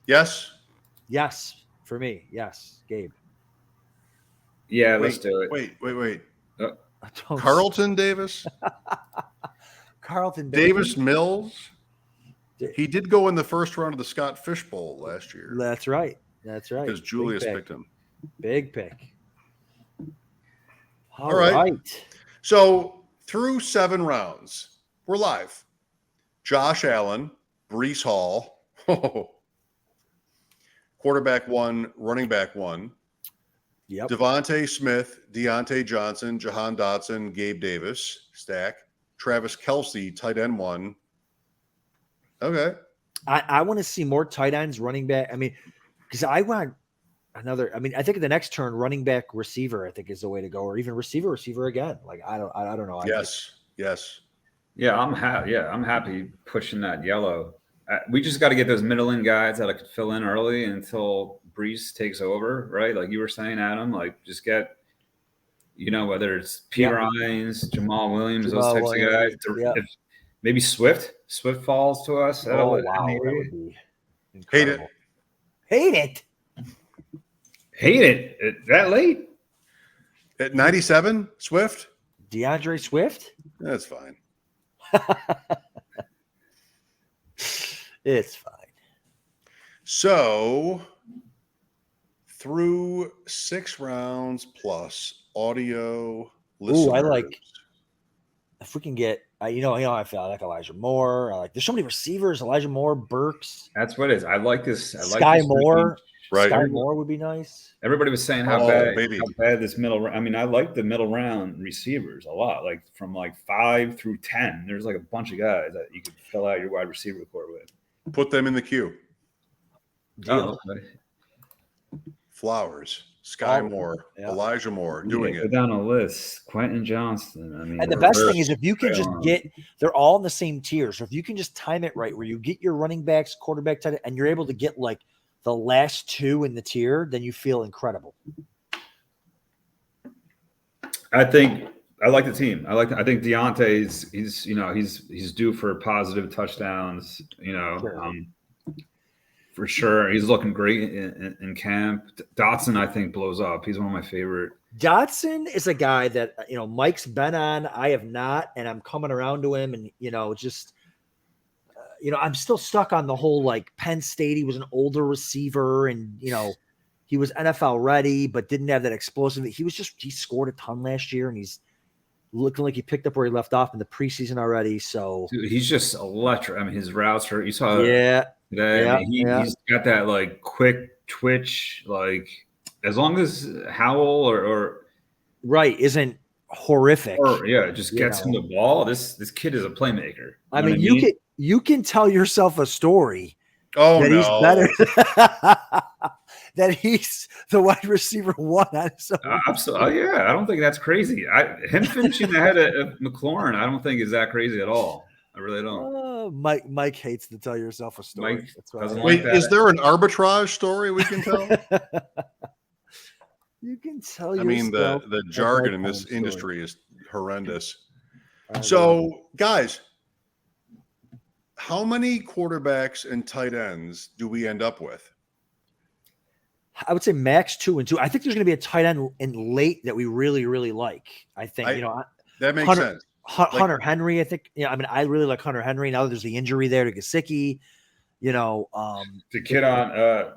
Yes. yes, for me. Yes, Gabe. Yeah, let's do it. Wait. I don't- Carlton Davis? Carlton Davis Mills? He did go in the first round of the Scott Fish Bowl last year. That's right. Because Julius Big picked him. Big pick. All right. right. So through 7 rounds, we're live. Josh Allen, Breece Hall, quarterback 1, running back 1, Yep. Devontae Smith, Deontay Johnson, Jahan Dotson, Gabe Davis, stack, Travis Kelce, tight end 1. Okay. I want to see more tight ends, running back. I mean, because I want another. I mean, I think in the next turn, running back, receiver, I think is the way to go, or even receiver again. Like I don't know. Yes. Yeah, I'm happy pushing that yellow. We just got to get those middling guys that I could fill in early until Breece takes over, right? Like you were saying, Adam. Like just get, whether it's P. Ryans, Jamal Williams, those types of guys. If maybe Swift falls to us. Oh wow, that would be incredible. Hate it that late at 97, Swift. DeAndre Swift. That's fine. It's fine. So through 6 rounds plus audio listeners. Ooh, I like if we can get. I feel I like Elijah Moore. There's so many receivers. Elijah Moore, Burks. That's what it is. I like this. Sky Moore. Right. Sky Moore would be nice. Everybody was saying how bad this middle. I mean, I like the middle round receivers a lot. Like from 5 through 10, there's a bunch of guys that you could fill out your wide receiver core with. Put them in the queue. Deal. Oh, okay. Flowers, Sky Moore, Elijah Moore, doing Go it. down a list. Quentin Johnston. I mean, And the best thing is if you can just they're all in the same tier. So if you can just time it right, where you get your running backs, quarterback, tight end, and you're able to get the last 2 in the tier, then you feel incredible. I think I like the team. I think Deontay's he's due for positive touchdowns. Sure. For sure. He's looking great in camp. Dotson, I think, blows up. He's one of my favorite. Dotson is a guy that Mike's been on. I have not, and I'm coming around to him, and I'm still stuck on the whole Penn State. He was an older receiver, and he was NFL ready, but didn't have that explosive. He scored a ton last year, and he's looking like he picked up where he left off in the preseason already. So dude, he's just electric. I mean, his routes are. You saw today. I mean, he's got that quick twitch. As long as Howell or right isn't horrific. Just gets him the ball. This kid is a playmaker. I mean, you can tell yourself a story. Oh, that no. He's better. That he's the wide receiver 1. Absolutely. Yeah, I don't think that's crazy. Him finishing ahead of McLaurin, I don't think is that crazy at all. I really don't. Mike hates to tell yourself a story. Mike doesn't Wait, is there an arbitrage story we can tell? You can tell. I mean, the jargon in this industry is horrendous. So, guys, how many quarterbacks and tight ends do we end up with? I would say max 2 and 2. I think there's going to be a tight end in late that we really, really like. I think that makes sense. Hunter Henry, I think. I really like Hunter Henry. Now that there's the injury there to Gesicki, the kid on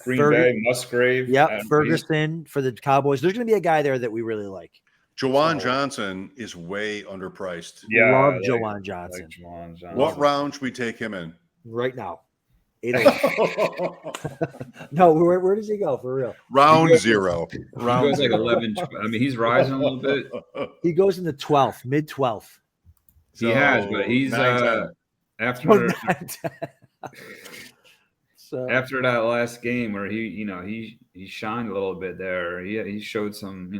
Green Bay, Musgrave. Yep, Ferguson for the Cowboys. There's going to be a guy there that we really like. Jawan Johnson is way underpriced. Yeah, love Jawan Johnson. Like Jawan Johnson. What round should we take him in? Right now. 8-11. No, where does he go for real? Round 0. He goes 11. I mean, he's rising a little bit. He goes in the 12th, mid 12th. He has, but he's 9-10. after after that last game where he shined a little bit there. He showed some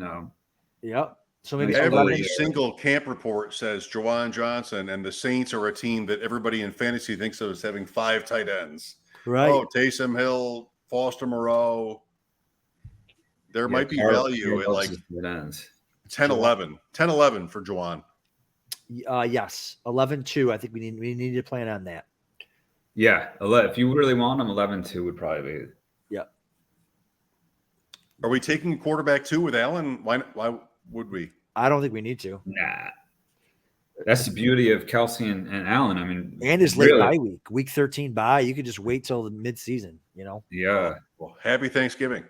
Yep. So maybe Nice. 11. Every single camp report says Juwan Johnson and the Saints are a team that everybody in fantasy thinks of as having 5 tight ends. Right. Oh, Taysom Hill, Foster Moreau. There might be value at like 10, 11. 10, 11 for Juwan. Yes. 11-2. I think we need to plan on that. Yeah. If you really want him, 11-2 would probably be. Yep. Are we taking a quarterback too with Allen? Why would we? I don't think we need to. Nah. That's the beauty of Kelsey and Allen. I mean, And his late bye week 13 bye. You could just wait till the midseason, Yeah. Well, happy Thanksgiving.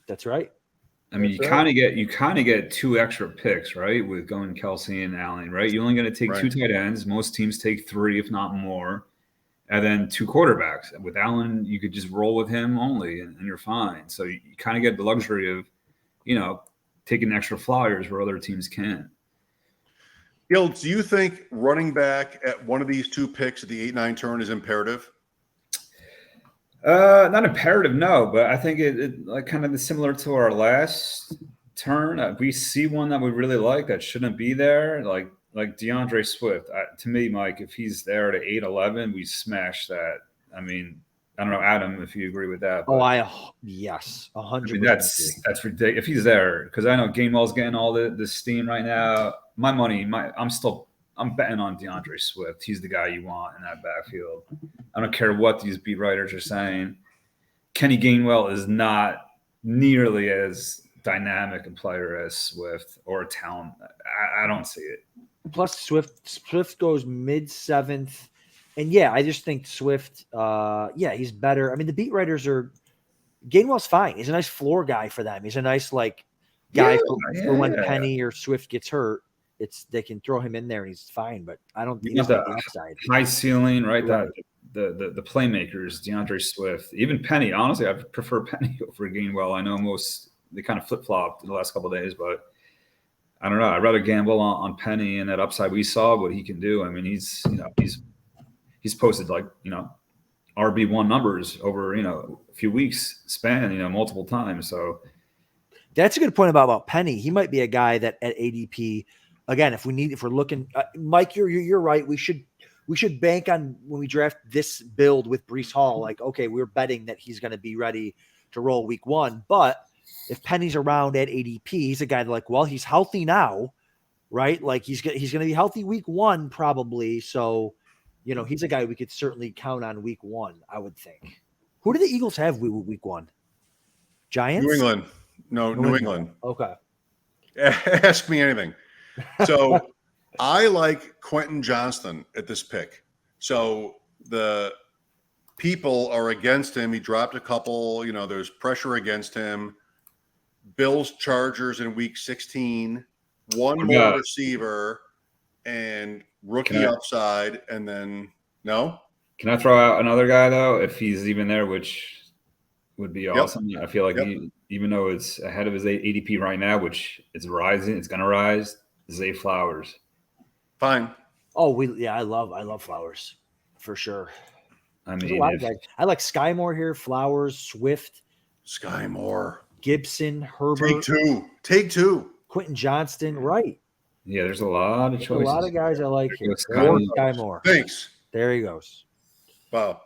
That's right. I mean, you kind of get 2 extra picks, right? With going Kelsey and Allen, right? You're only going to take 2 tight ends. Most teams take 3, if not more, and then 2 quarterbacks. With Allen, you could just roll with him only, and you're fine. So you kind of get the luxury of, taking extra flyers where other teams can't. Gildz, do you think running back at one of these 2 picks at the 8-9 turn is imperative? Not imperative, no, but I think it like kind of similar to our last turn. We see one that we really like that shouldn't be there, like DeAndre Swift. To me, Mike, if he's there at 8-11, we smash that. I mean, I don't know, Adam, if you agree with that. But, yes, 100%. I mean, that's ridiculous. If he's there, because I know Gainwell's getting all the steam right now. My money, I'm betting on DeAndre Swift. He's the guy you want in that backfield. I don't care what these beat writers are saying. Kenny Gainwell is not nearly as dynamic a player as Swift or a talent. I don't see it. Plus, Swift goes mid-7th. And, yeah, I just think Swift, he's better. I mean, the beat writers Gainwell's fine. He's a nice floor guy for them. He's a nice, guy for when Penny or Swift gets hurt. They can throw him in there and he's fine, but I don't think the upside. High ceiling, right? That the playmakers, DeAndre Swift, even Penny. Honestly, I prefer Penny over Gainwell. I know they kind of flip flopped in the last couple of days, but I don't know. I'd rather gamble on Penny and that upside. We saw what he can do. I mean, he's posted RB1 numbers over a few weeks span, multiple times. So that's a good point about Penny. He might be a guy that at ADP. Again, if we're looking, Mike, you're right. We should bank on when we draft this build with Breece Hall. Okay, we're betting that he's going to be ready to roll week 1. But if Penny's around at ADP, he's a guy that he's healthy now, right? He's going to be healthy week 1 probably. So, he's a guy we could certainly count on week 1. I would think. Who do the Eagles have week 1? Giants? New England. No, New England. Okay. Ask me anything. So I like Quentin Johnston at this pick. So the people are against him. He dropped a couple, there's pressure against him. Bills, Chargers in week 16, one more receiver and rookie upside. And then no. Can I throw out another guy though? If he's even there, which would be awesome. I feel like even though it's ahead of his ADP right now, which is rising, it's going to rise. Zay Flowers. Fine. Oh, I love Flowers for sure. I mean, I like Sky Moore here, Flowers, Swift, Sky Moore, Gibson, Herbert. Take two. Quentin Johnston, right? Yeah, there's a lot of choices. A lot of guys I like here. Sky Moore. Thanks. There he goes. Wow.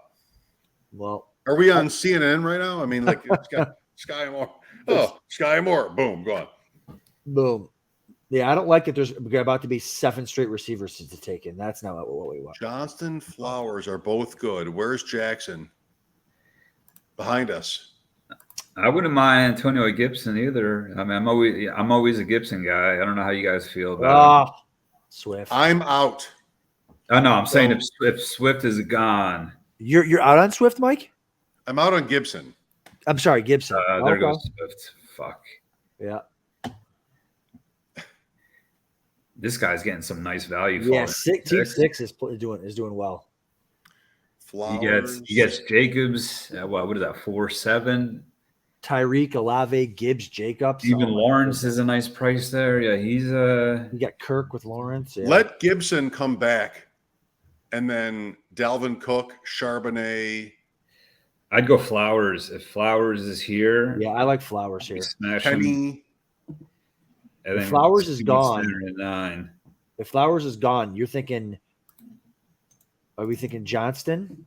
Well, are we on CNN right now? I mean, it's got Sky Moore. Oh, Sky Moore. Boom, go on. Boom. Yeah, I don't like it. There's about to be 7 straight receivers to take in. That's not what we want. Johnston, Flowers are both good. Where's Jackson? Behind us. I wouldn't mind Antonio Gibson either. I mean, I'm always a Gibson guy. I don't know how you guys feel about him. Swift. I'm out. Oh no, I'm saying if Swift is gone. You're out on Swift, Mike? I'm out on Gibson. I'm sorry, Gibson. There goes Swift. Fuck. Yeah. This guy's getting some nice value. Yeah, Team 6 is doing well. Flowers. He gets Jacobs. What is that? 4-7. Tyreek, Olave, Gibbs, Jacobs. Even Lawrence is a nice price there. Yeah, he's You got Kirk with Lawrence. Yeah. Let Gibson come back, and then Dalvin Cook, Charbonnet. I'd go Flowers if Flowers is here. Yeah, I like Flowers here. Smash Penny. him. And If Flowers is gone, 9. if Flowers is gone, you're thinking, are we thinking Johnston?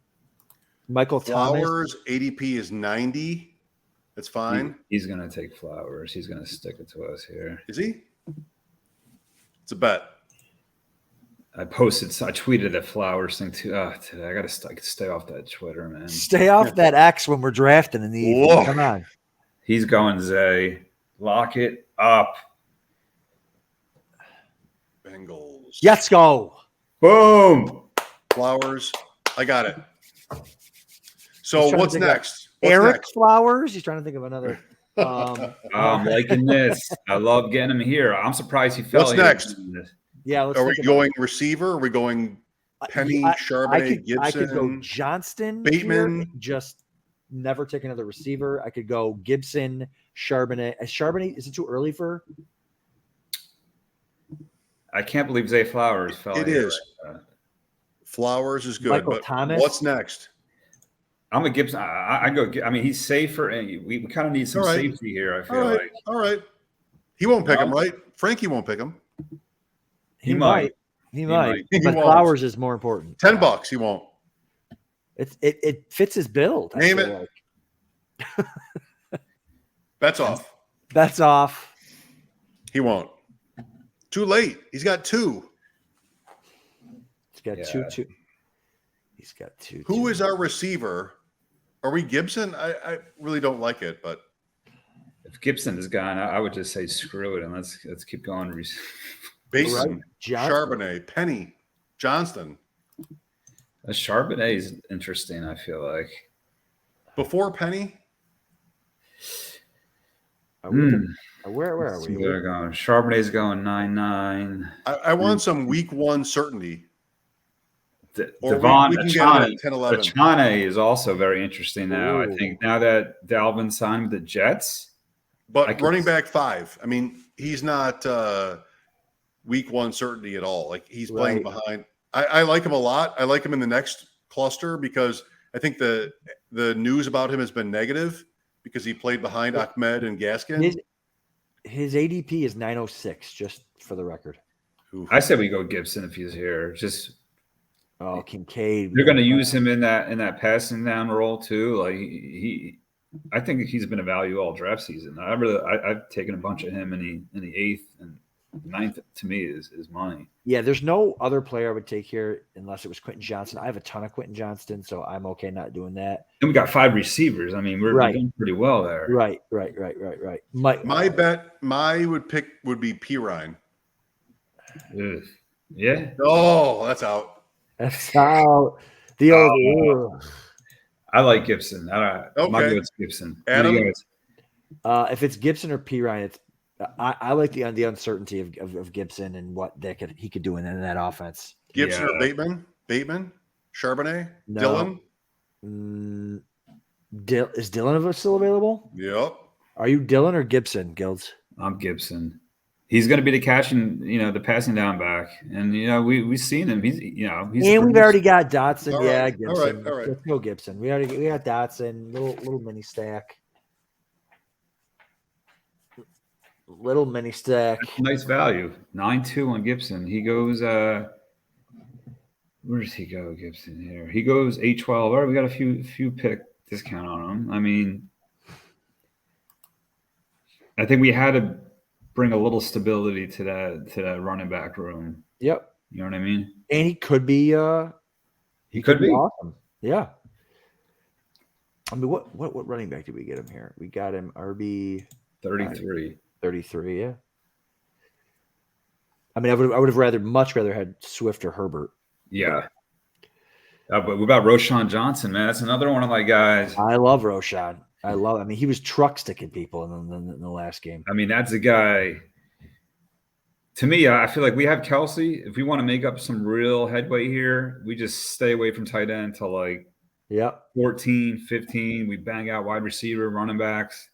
Michael Thomas? Flowers ADP is 90. That's fine. He's going to take Flowers. He's going to stick it to us here. Is he? It's a bet. I tweeted that Flowers thing too. Today I got to stay off that Twitter, man. Stay off that X when we're drafting in the evening. Whoa. Come on. He's going Zay. Lock it up. Bengals. Let's go. Boom. Flowers. I got it. So to what's think of next? Eric Flowers. He's trying to think of another. I'm liking this. I love getting him here. I'm surprised he fell. What's here. next? Yeah. Let's Are we think about going receiver? Are we going Penny, Charbonnet, Gibson? I could go Johnston, Bateman. here, just never take another receiver. I could go Gibson, Charbonnet. Charbonnet, is it too early for? I can't believe Zay Flowers fell. It here. is. Flowers is good. Michael But Thomas? what's next? I'm a Gibson. I go. I mean, he's safer, and we kind of need some All right. safety here. I feel All right. like All right. He won't pick him, right? Frankie won't pick him. He might. He might. He But won't. Flowers is more important. $10. He won't. It fits his build. I Name feel it. like. Bets off. That's off. He won't. Too late. He's got 2. He's got Yeah. two. He's got two. Who is our receiver? Are we Gibson? I really don't like it, but if Gibson is gone, I would just say screw it and let's keep going. Basin, Right. Johnston. Charbonnet, Penny, Johnston. Charbonnet is interesting. I feel like. Before Penny? Are we where are Let's we? see where they're going. Charbonnet's going 9-9. I want some week 1 certainty. Or Devon we can get him at 10, 11. Achane is also very interesting now. I Ooh. think now that Dalvin signed with the Jets. I But can- running back 5. I mean, he's not week 1 certainty at all. Like he's playing Right. behind. I like him a lot. I like him in the next cluster because I think the news about him has been negative because he played behind Ahmed and Gaskin. His ADP is 906, just for the record. Oof. I said we go Gibson if he's here. Just Oh, Kincaid. they're going to use him in that passing down role too. Like I think he's been a value all draft season. I've taken a bunch of him in the 8th and 9th. To me is money. Yeah, there's no other player I would take here unless it was Quentin Johnson. I have a ton of Quentin Johnston, so I'm okay not doing that. And we got 5 receivers. I mean, we're doing pretty well there. Right. My bet, would be Pirine. Ugh. Yeah. Oh, that's out. That's how the old. I like Gibson. My Okay. goat's Gibson. Adam? What do you guys- If it's Gibson or Pirine, it's I like the uncertainty of Gibson and what he could do in that offense. Gibson or Yeah. Bateman, Charbonnet, No. Dillon. Is Dillon still available? Yep. Are you Dillon or Gibson, Gildz? I'm Gibson. He's going to be the catching, the passing down back, and we've seen him. He's And we've already got Dotson. All Yeah, right, Gibson. all right. Let's go Gibson. We got Dotson. Little mini stack. Little mini stack. nice value. 9-2 on Gibson. He goes. Where does he go, Gibson? Here he goes 8-12. All right, we got a few pick discount on him. I mean, I think we had to bring a little stability to that running back room. Yep. You know what I mean? And he could be. He could be. awesome. Yeah. I mean, what running back did we get him here? We got him RB 33. 33. Yeah. I mean, I would have much rather had Swift or Herbert. Yeah. But what about Roshan Johnson, man? That's another one of my guys. I love Roshan. I mean, he was truck sticking people in the last game. I mean, that's a guy. To me, I feel like we have Kelsey. If we want to make up some real headway here, we just stay away from tight end till like Yep. 14, 15. We bang out wide receiver, running backs.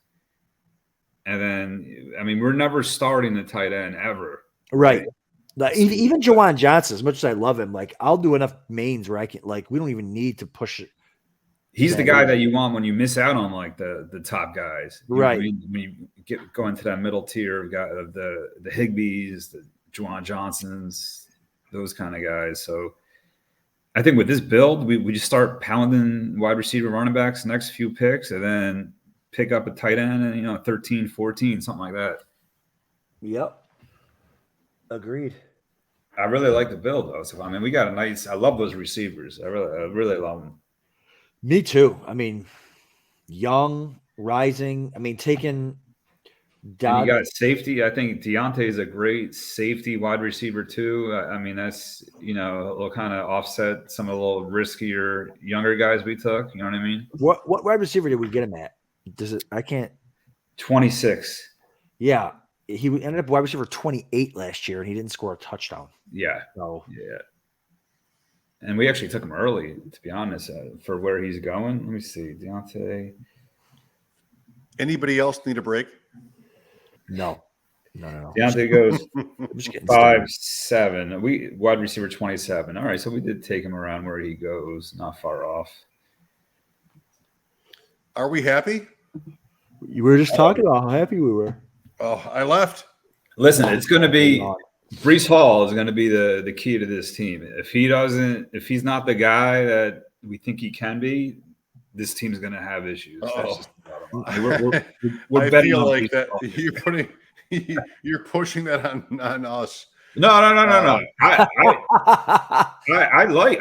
And then, I mean, we're never starting the tight end ever. Right. Like, even Jawan Johnson, as much as I love him, like I'll do enough mains where I can, like, we don't even need to push it. He's the guy that you want when you miss out on like the top guys, you know what I mean? When you go into that middle tier of the Higbees, the Juwan Johnsons, those kind of guys. So I think with this build, we just start pounding wide receiver running backs next few picks, and then pick up a tight end and 13, 14, something like that. Yep. Agreed. I really like the build though. So I mean, we got a nice. I love those receivers. I really love them. Me too. I mean, young, rising. I mean, taking. And you got safety. I think Deontay is a great safety wide receiver too. I mean, that's will kind of offset some of the little riskier younger guys we took. You know what I mean? What wide receiver did we get him at? Does it? I can't. 26. Yeah, he ended up wide receiver 28 last year, and he didn't score a touchdown. Yeah. So yeah. And we actually took him early, to be honest, for where he's going. Let me see, Deontay. Anybody else need a break? No. Deontay goes I'm just getting 5'7". We wide receiver 27. All right, so we did take him around where he goes, not far off. Are we happy? You were just talking about how happy we were. Oh, I left. Listen, it's going to be Breece Hall is going to be the key to this team. If he's not the guy that we think he can be, this team's going to have issues. That's just the bottom line. I mean, we're betting feel on like Breece that Hall. you're pushing that on us. No. I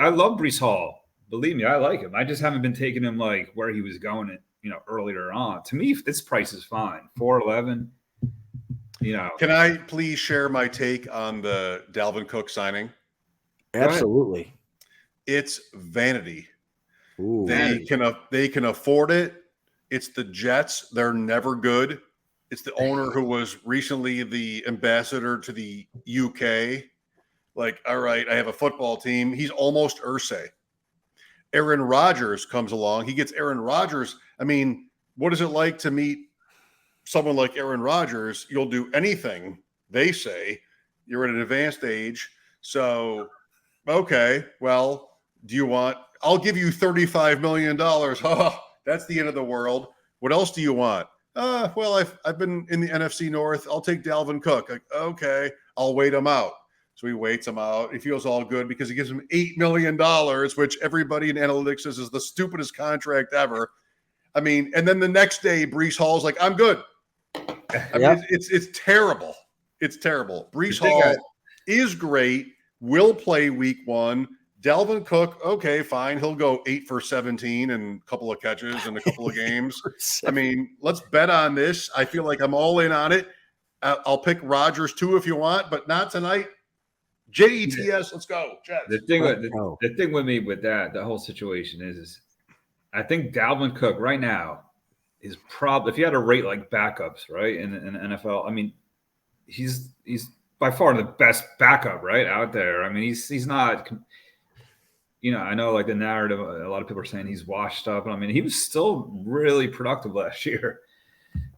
love Breece Hall. Believe me, I like him. I just haven't been taking him like where he was going, earlier on. To me, this price is fine. 4.11. Can I please share my take on the Dalvin Cook signing? Absolutely. It's vanity. Ooh, They can afford it. It's the Jets. They're never good. It's the owner who was recently the ambassador to the UK. Like, all right, I have a football team. He's almost Irsay. Aaron Rodgers comes along. He gets Aaron Rodgers. I mean, what is it like to meet someone like Aaron Rodgers? You'll do anything, they say. You're at an advanced age. So, okay, well, I'll give you $35 million. Oh, that's the end of the world. What else do you want? Well, I've been in the NFC North. I'll take Dalvin Cook. Like, okay, I'll wait him out. So he waits him out. He feels all good because he gives him $8 million, which everybody in analytics says is the stupidest contract ever. I mean, and then the next day, Breece Hall's like, I'm good. I mean, it's terrible. It's terrible. Breece Hall is great, will play week 1. Dalvin Cook, okay, fine. He'll go 8 for 17 and a couple of catches in a couple of games. I mean, let's bet on this. I feel like I'm all in on it. I'll pick Rodgers too if you want, but not tonight. JETS, let's go. Jets. The thing with me with that, the whole situation is I think Dalvin Cook right now is probably, if you had to rate like backups, right, in the NFL, I mean, he's by far the best backup, right, out there. I mean, he's not, I know like the narrative, a lot of people are saying he's washed up. I mean, he was still really productive last year.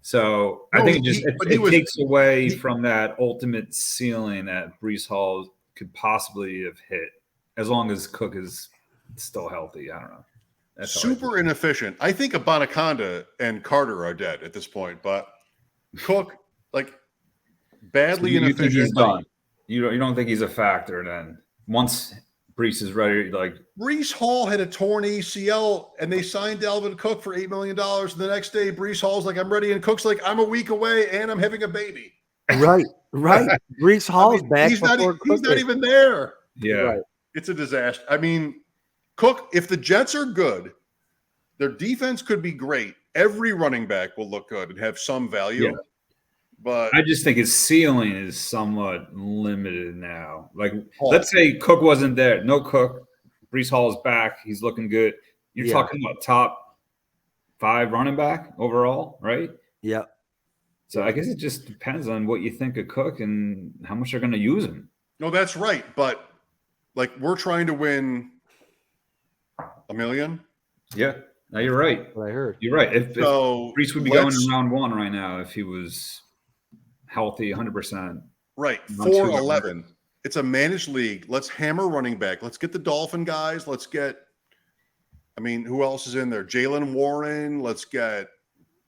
So I think it takes away from that ultimate ceiling that Breece Hall could possibly have hit, as long as Cook is still healthy. I don't know. That's super inefficient. I think Abanaconda and Carter are dead at this point, but Cook, like, badly inefficient. Think he's done. You don't think he's a factor then? Once Breece is ready, like Breece Hall had a torn ACL and they signed Dalvin Cook for $8 million. And the next day, Breece Hall's like, I'm ready. And Cook's like, I'm a week away and I'm having a baby. Right. Breece Hall's back. He's not even there. Yeah. Right. It's a disaster. I mean, Cook, if the Jets are good, their defense could be great. Every running back will look good and have some value. Yeah. But I just think his ceiling is somewhat limited now. Like, let's say Cook wasn't there. No Cook. Breece Hall is back. He's looking good. You're talking about top 5 running back overall, right? Yeah. So I guess it just depends on what you think of Cook and how much they're going to use him. No, that's right. But, like, we're trying to win $1 million. Yeah. No, you're right. What I heard. You're right. If Breece would be going in round 1 right now if he was healthy 100%. Right. 4-11. It's a managed league. Let's hammer running back. Let's get the Dolphin guys. Let's get I mean, who else is in there? Jalen Warren. Let's get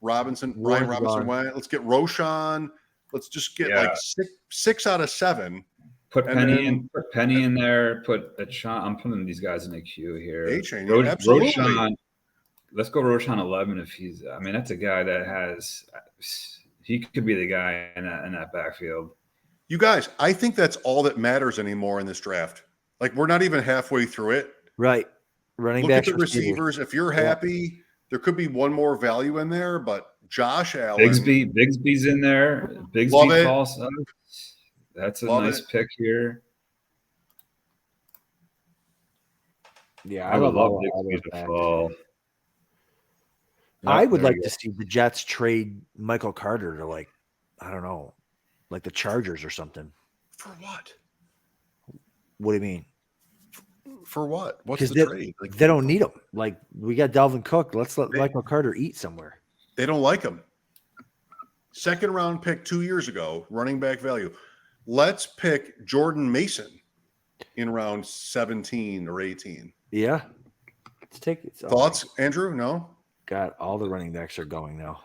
Robinson. Brian Warren's Robinson gone. went. Let's get Roshan. Let's just get Yeah. like six out of 7. Put And Penny then- in. Put Penny in there. Put a shot. I'm putting these guys in a queue here. A-Chain, yeah, absolutely. Roshan. Let's go Roshan 11 if he's. I mean, that's a guy that has. He could be the guy in that backfield. You guys, I think that's all that matters anymore in this draft. Like, we're not even halfway through it. Right. Running Look at backs, the receivers. If you're happy, there could be one more value in there, but Josh Allen. Bigsby's in there. Love Bigsby it. falls up. That's a Love nice it. pick here. Yeah, I would love all Bigsby those to backs. fall. I would There like we to go. see the Jets trade Michael Carter to, like, I don't know, like the Chargers or something. For what? What do you mean? For what? What's 'Cause the trade? Like, They don't need him. Like, we got Dalvin Cook. Let's let Michael Carter eat somewhere. they don't like him. Second round pick 2 years ago, running back value. Let's pick Jordan Mason in round 17 or 18. Yeah. Let's take it. Oh, Thoughts, Andrew? No? God, all the running backs are going now.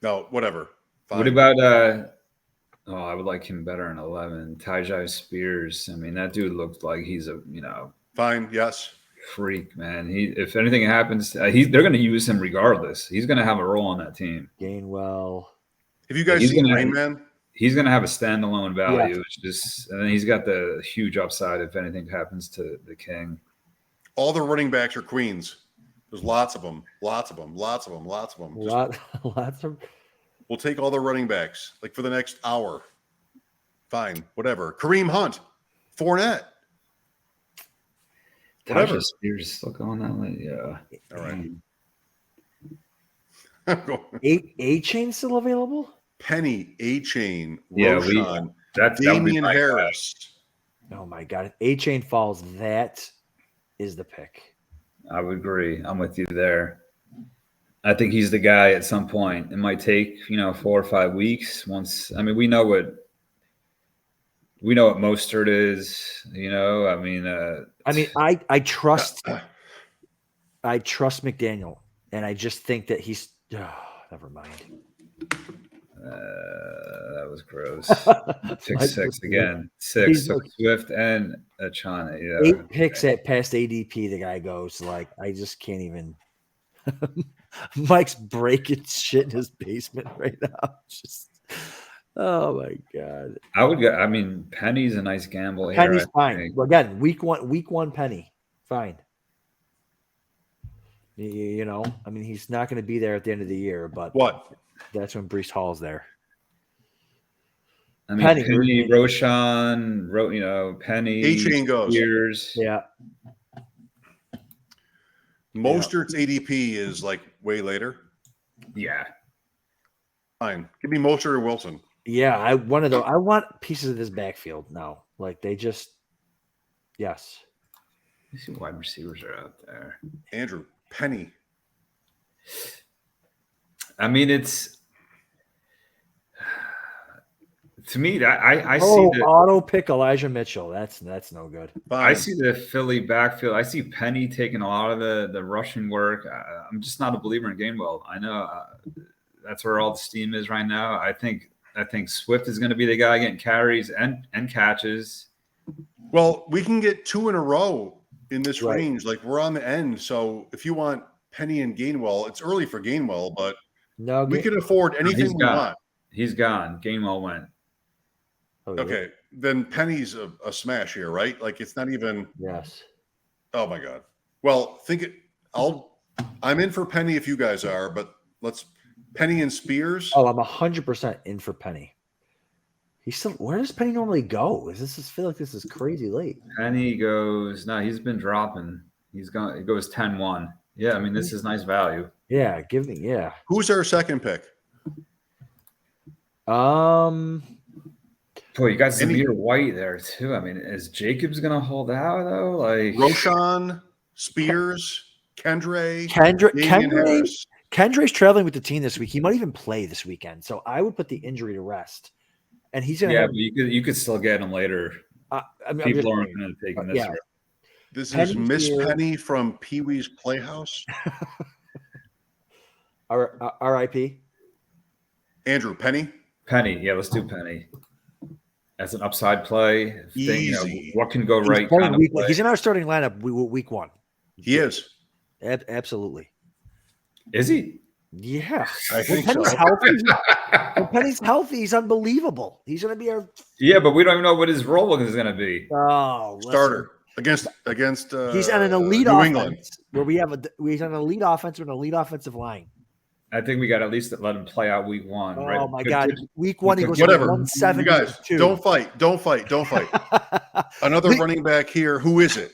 No, whatever. Fine. What about I would like him better in 11. Tyjae Spears. I mean, that dude looked like he's a Fine, yes. freak, man. If anything happens, they're going to use him regardless. He's going to have a role on that team. Gainwell. Have you guys He's seen gonna- Rain Man? He's going to have a standalone value. Yeah. It's just, and then he's got the huge upside if anything happens to the king. All the running backs are queens. There's lots of them. Lots of them. Lots of them. Lots of them. Lots of We'll take all the running backs, like for the next hour. Fine, whatever. Kareem Hunt, Fournette. Whatever. Tyjae Spears still going that way. Yeah. All right. A-Chain still available? Penny, A-Chain, Yeah, Roshan, that would be Damian my guy. Harris. Oh my God. If A-Chain falls, that is the pick. I would agree. I'm with you there. I think he's the guy at some point. It might take, 4 or 5 weeks. We know what Mostert is, I trust McDaniel, and I just think that he's never mind. that was gross. Pick Mike 6 was- again. He's 6 took like- Swift and Achane. Yeah. 8 picks at past ADP, the guy goes, like, I just can't even. Mike's breaking shit in his basement right now. Just, oh my God. I would go. Penny's a nice gamble here. Penny's I fine. think. Well, again, week one, Penny, fine. He's not going to be there at the end of the year, but What? that's when Brees Hall's there. Penny, Penny. Roshan, Penny, A-Chain goes. Spears. Yeah. Mostert's ADP is like way later. Yeah. Fine. Give me Mostert or Wilson. Yeah. I want pieces of this backfield now. Like, they just, yes. You see wide receivers are out there. Andrew, Penny. It's to me that I see auto pick Elijah Mitchell. That's no good. Fine. I see the Philly backfield. I see Penny taking a lot of the rushing work. I'm just not a believer in Gainwell. I know that's where all the steam is right now. I think Swift is going to be the guy getting carries and catches. Well, we can get 2 in a row in this Right. range. Like, we're on the end. So if you want Penny and Gainwell, it's early for Gainwell, but No, we can afford anything He's we gone. want. He's gone. Gainwell went. Oh, yeah. Okay. Then Penny's a smash here, right? Like, it's not even. Yes. Oh my God. Well, I'm in for Penny if you guys are, but let's Penny and Spears. Oh, I'm 100% in for Penny. Where does Penny normally go? I feel like this is crazy late. Penny goes. No, he's been dropping. He's gone. It goes 10-1. Yeah, this is nice value. Yeah, give me. Yeah. Who's our second pick? Boy, you got Zamir White there too. Is Jacobs gonna hold out though? Like Roshan, Spears, Kendray's traveling with the team this week. He might even play this weekend. So I would put the injury to rest. And he's gonna but you could still get him later. I'm People just aren't saying. going to take him this Yeah. round. This is Penny's Miss here. Penny from Pee Wee's Playhouse. R.I.P. Andrew, Penny. Penny. Yeah, let's do Penny. As an upside play. Thing, Easy. what can go He's right playing kind of week, play. he's in our starting lineup week 1. He is. Absolutely. Is he? Yeah. I think Penny's so. healthy. When Penny's healthy, he's unbelievable. He's going to be our Yeah, but we don't even know what his role is going to be. Starter against he's on an elite New offense England. where he's on an elite offense with an elite offensive line. I think we got to at least let him play out week 1. Oh right? my God! Week 1, he goes Whatever. 170. You guys, don't fight. Another running back here. Who is it?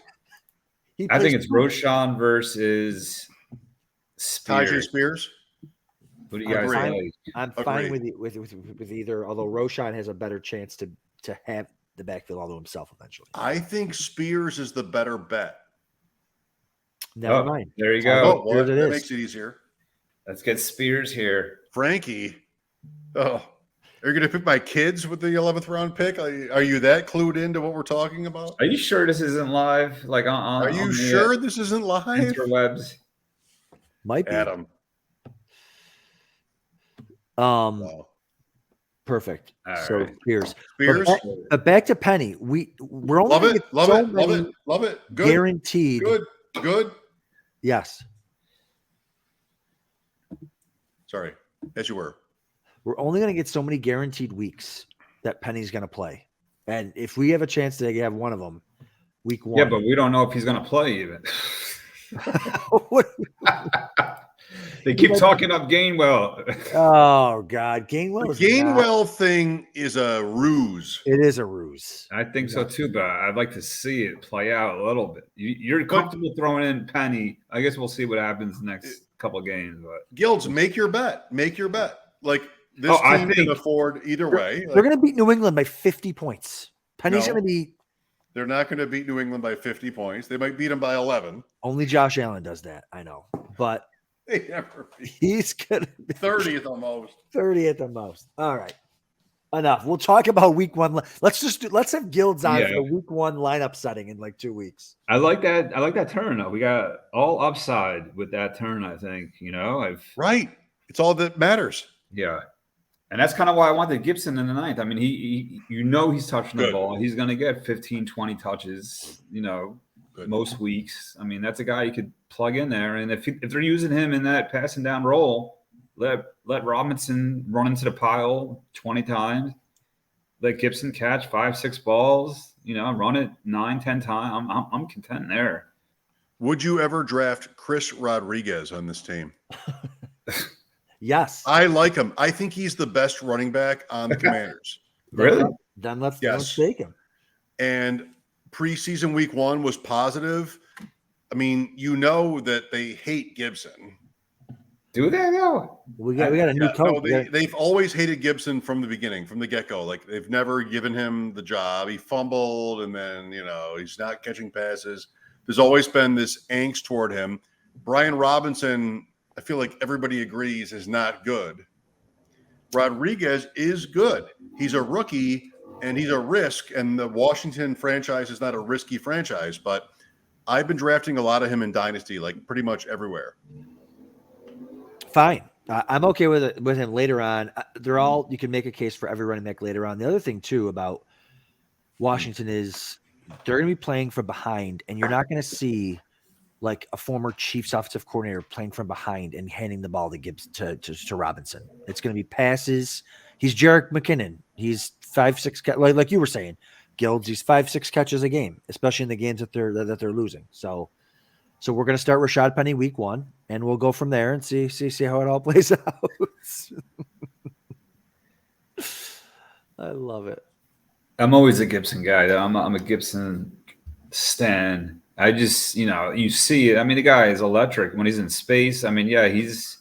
I think it's Roshan versus Spears. Tajay Spears. Who do you guys like? I'm fine with either. Although Roshan has a better chance to have the backfield all to himself eventually. I think Spears is the better bet. Never mind. There you go. Oh, well, that makes it easier. Let's get Spears here. Frankie. Oh, are you going to pick my kids with the 11th round pick? Are you that clued into what we're talking about? Are you sure this isn't live? Like Are you sure this isn't live? Interwebs. Might be. Adam. Wow. Perfect. All so right. Spears. But back to Penny. We're only love it. Good. Guaranteed. Good. Yes. Sorry, as you were. We're only going to get so many guaranteed weeks that Penny's going to play, and if we have a chance to have one of them, week 1. Yeah, but we don't know if he's going to play even. They keep talking up Gainwell. Oh God, Gainwell. The Gainwell thing is a ruse. It is a ruse. I think so too, but I'd like to see it play out a little bit. You're comfortable throwing in Penny. I guess we'll see what happens next couple of games. But Gildz, make your bet. Like this team can afford either way. They're going to beat New England by 50 points. Penny's going to be. They're not going to beat New England by 50 points. They might beat them by 11. Only Josh Allen does that. I know, but he's going to be 30 at the most. 30 at the most. All right. Enough. We'll talk about week 1. Let's have Gildz on for the week 1 lineup setting in like 2 weeks. I like that turn though. We got all upside with that turn, I think. Right. It's all that matters. Yeah. And that's kind of why I wanted Gibson in the 9th. I mean, he's touching the ball. He's going to get 15, 20 touches, most weeks. I mean, that's a guy you could plug in there. And if they're using him in that passing down role, let Robinson run into the pile 20 times. Let Gibson catch 5-6 balls, run it 9-10 times. I'm content there. Would you ever draft Chris Rodriguez on this team? Yes. I like him. I think he's the best running back on the Commanders. Really? Then let's take him. And preseason week 1 was positive. I mean, that they hate Gibson. Do they though? We got a new coach. No, they've always hated Gibson from the beginning, from the get-go. Like they've never given him the job. He fumbled and then, he's not catching passes. There's always been this angst toward him. Brian Robinson, I feel like everybody agrees, is not good. Rodriguez is good. He's a rookie and he's a risk, and the Washington franchise is not a risky franchise, but I've been drafting a lot of him in Dynasty, like pretty much everywhere. Fine. I'm okay with him later on. You can make a case for every running back later on. The other thing too about Washington is they're going to be playing from behind, and you're not going to see like a former Chiefs offensive coordinator playing from behind and handing the ball to Gibson to Robinson. It's going to be passes. He's Jerick McKinnon. He's 5-6, like you were saying, Gildz. He's 5-6 catches a game, especially in the games that they're losing. So we're going to start Rashad Penny week 1, and we'll go from there and see how it all plays out. I love it. I'm always a Gibson guy. I'm a Gibson stan. I just, you see it. I mean, the guy is electric when he's in space. I mean, yeah, he's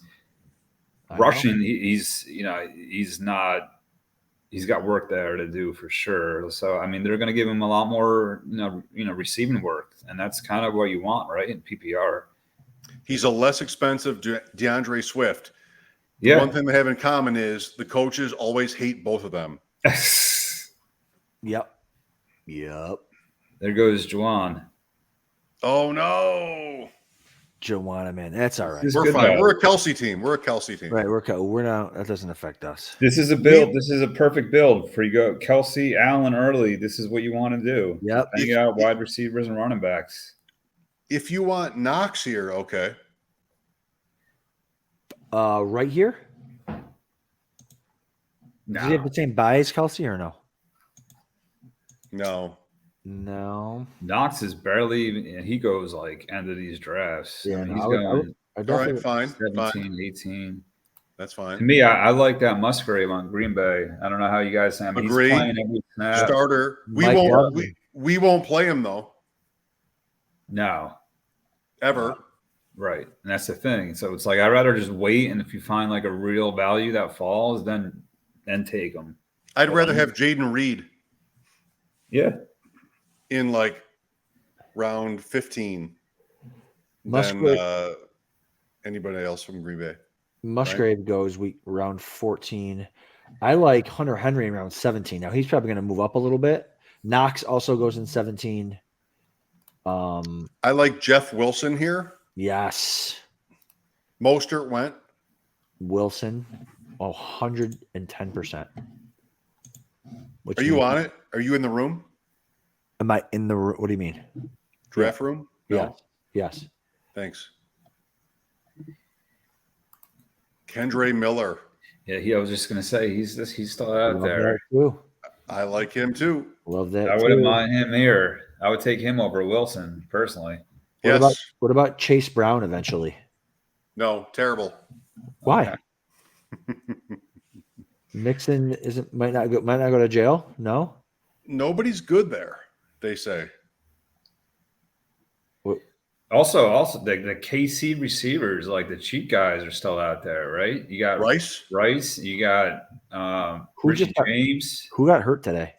rushing. He's got work there to do for sure. So, I mean, they're going to give him a lot more, receiving work. And that's kind of what you want, right? In PPR. He's a less expensive DeAndre Swift. Yeah. One thing they have in common is the coaches always hate both of them. Yep. There goes Juwan. Oh no. Joanna, man, that's all right. This is We're good fine. though. We're a Kelsey team. We're a Kelsey team. Right, we're not. That doesn't affect us. This is a build. This is a perfect build for you. Go Kelsey, Allen early. This is what you want to do. Yep. Hang out wide receivers and running backs. If you want Knox here, okay. Right here. No. Does he have the same buy as Kelsey or no? No. No. Knox is barely even. He goes like end of these drafts. Yeah, I mean, no, he's I would- going I All definitely right, fine. 17, Fine. 18. That's To fine. me, I like that Musgrave on Green Bay. I don't know how you guys say. I mean, Agree. he's playing every snap. Starter. We Mike won't Lovely. we won't play him though. No, Ever. right, and that's the thing. So it's like I'd rather just wait, and if you find like a real value that falls, then take them. I'd rather have Jaden Reed Yeah, in like round 15 Musgrave. than anybody else from Green Bay. Musgrave goes round 14. I like Hunter Henry in round 17. Now he's probably going to move up a little bit. Knox also goes in 17. I like Jeff Wilson here. Yes. Mostert went. Wilson, 110%. Are you on it? Are you in the room? Am I in the what do you mean? Draft room? No. Yes. Yes. Thanks. Kendre Miller. yeah. I was just gonna say he's still out Love there. that too. I like him too. Love that. I wouldn't too. mind him here. I would take him over Wilson personally. Yes. What about Chase Brown eventually? No, terrible. Why? Mixon might not go to jail. No. Nobody's good there, they say. Also, the KC receivers, like the cheat guys, are still out there, right? You got Rice? You got Who Richie just got- James. Who got hurt today?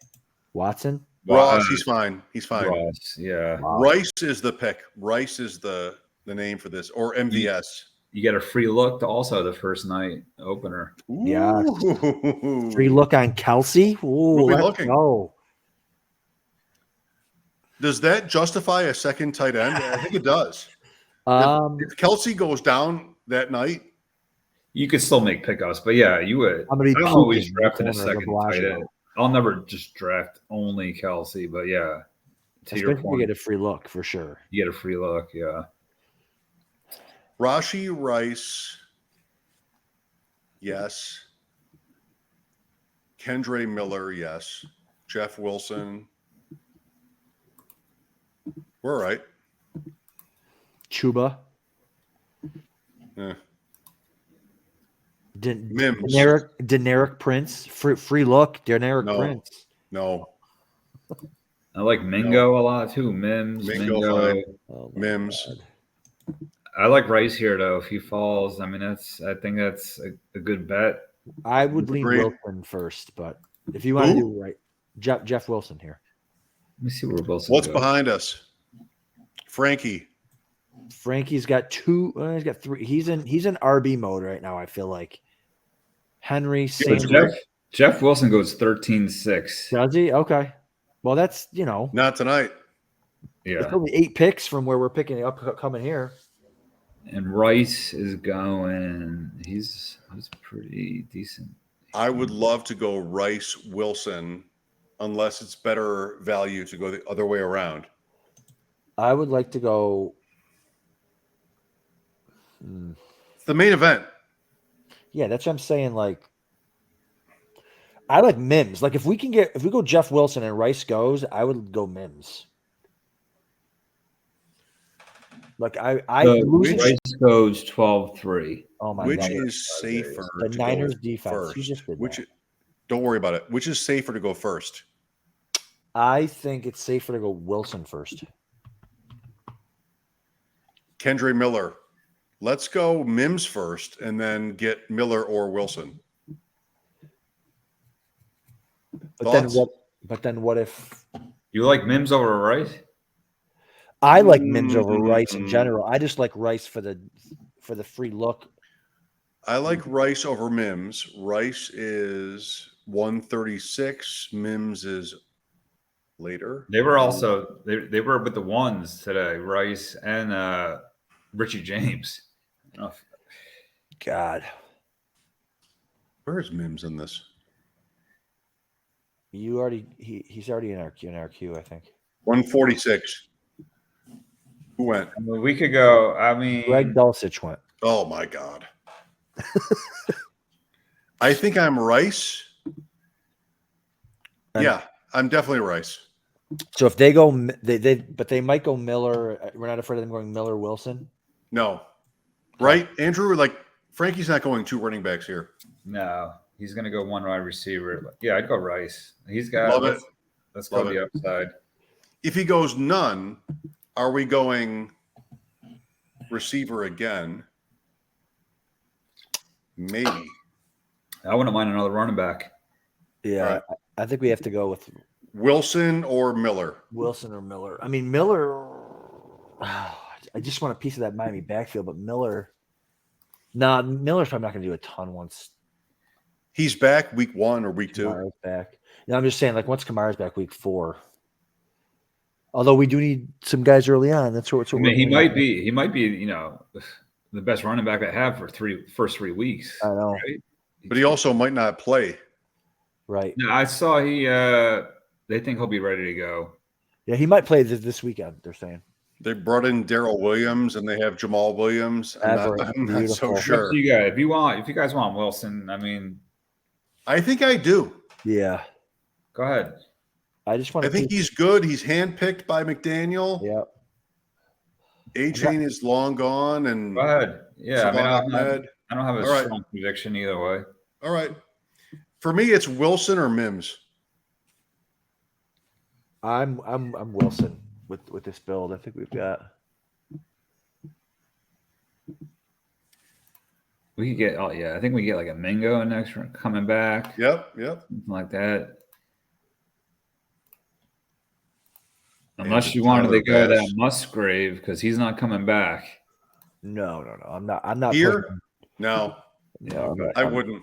Watson. Ross, he's fine. He's fine. Ross, yeah. Wow. Rice is the pick. Rice is the name for this, or MVS. You get a free look to also the first night opener. Yeah. Ooh. Free look on Kelsey. Ooh, We'll be let's looking. go. Does that justify a second tight end? I think it does. If Kelsey goes down that night, You could still make pickups, but yeah, you would. I'm gonna be I'm always puking drafting a in the corner of second the tight Bellagio. end. I'll never just draft only Kelsey, but yeah, to your Especially if point, you get a free look for sure. you get a free look. Yeah. Rashi Rice, yes. Kendre Miller, yes. Jeff Wilson. We're all right. Chuba. Eh. Deneric Mims. Prince. Free look. Deneric No. Prince. No. I like Mingo a lot too. Mims, Mingo, Mingo. fine. Oh my Mims. God. I like Rice here though. If he falls, I mean, I think that's a good bet. I would lean Agreed. Wilson first, but if you want to Who? do right, Jeff Wilson here. Let me see where Wilson What's goes. behind us? Frankie. Frankie's got two. He's got three. He's in RB mode right now. I feel like Henry Yeah, Sanders. Jeff Wilson goes 13-6. Does he? Okay. Well, that's Not tonight. Yeah. it's only 8 picks from where we're picking up coming here. And Rice is going. He's pretty decent. I would love to go Rice Wilson, unless it's better value to go the other way around. I would like to go. It's the main event. Yeah, that's what I'm saying. Like, I like Mims. Like, if we go Jeff Wilson and Rice goes, I would go Mims. Like, Rice goes 12-3. Oh my Which God. is safer? The to Niners go defense. first? You just did Which? that. Don't worry about it. Which is safer to go first? I think it's safer to go Wilson first. Kendre Miller. Let's go Mims first, and then get Miller or Wilson. Thoughts? But then what if You like Mims over Rice? I like Mims over Rice in general? I just like Rice for the free look. I like Rice over Mims. Rice is 136. Mims is later. They were also they were with the ones today, Rice and Richie James. I don't know if- God, Where's Mims in this? you already he's already in our queue, I think. 146. Who went? I mean, we could go. I mean, Greg Dulcich went. Oh my God. I think I'm Rice. Yeah, I'm definitely Rice. So if they go, but they might go Miller. We're not afraid of them going Miller Wilson. No. Right, Andrew? Like, Frankie's not going 2 running backs here. no, he's going to go one wide receiver. Yeah, I'd go Rice. He's got. Love it. Let's go Love the it. upside. If he goes none, are we going receiver again? Maybe. I wouldn't mind another running back. Yeah, Right. I think we have to go with Wilson or Miller? Wilson or Miller. I mean, Miller. I just want a piece of that Miami backfield, but Miller. Nah, Miller's probably not going to do a ton once He's back week 1 or week 2. Kamara's back. No, I'm just saying, like once Kamara's back week 4. Although we do need some guys early on. That's what. I mean, he might be. You know, the best running back I have for first 3 weeks. I know, Right? But he also might not play. right? No, I saw he. They think he'll be ready to go. Yeah, he might play this weekend. They're saying. They brought in Darrell Williams and they have Jamal Williams. I'm not so Beautiful. sure. You guys, if you guys want Wilson, I mean, I think I do. Yeah, go ahead. I just want. I think he's good. He's handpicked by McDaniel. Yeah. A-Chain is long gone. And Go ahead. Yeah, I mean, Savant Ahmed. I don't have a All right. strong conviction either way. All right. For me, it's Wilson or Mims. I'm Wilson with this build. I think we've got. We could get. Oh yeah, I think we get like a Mingo next round coming back. Yep. Something like that. And Unless you wanted to Tyler go that Bass. Musgrave because he's not coming back. No. I'm not Here? putting- No, Yeah, I'm not- I wouldn't.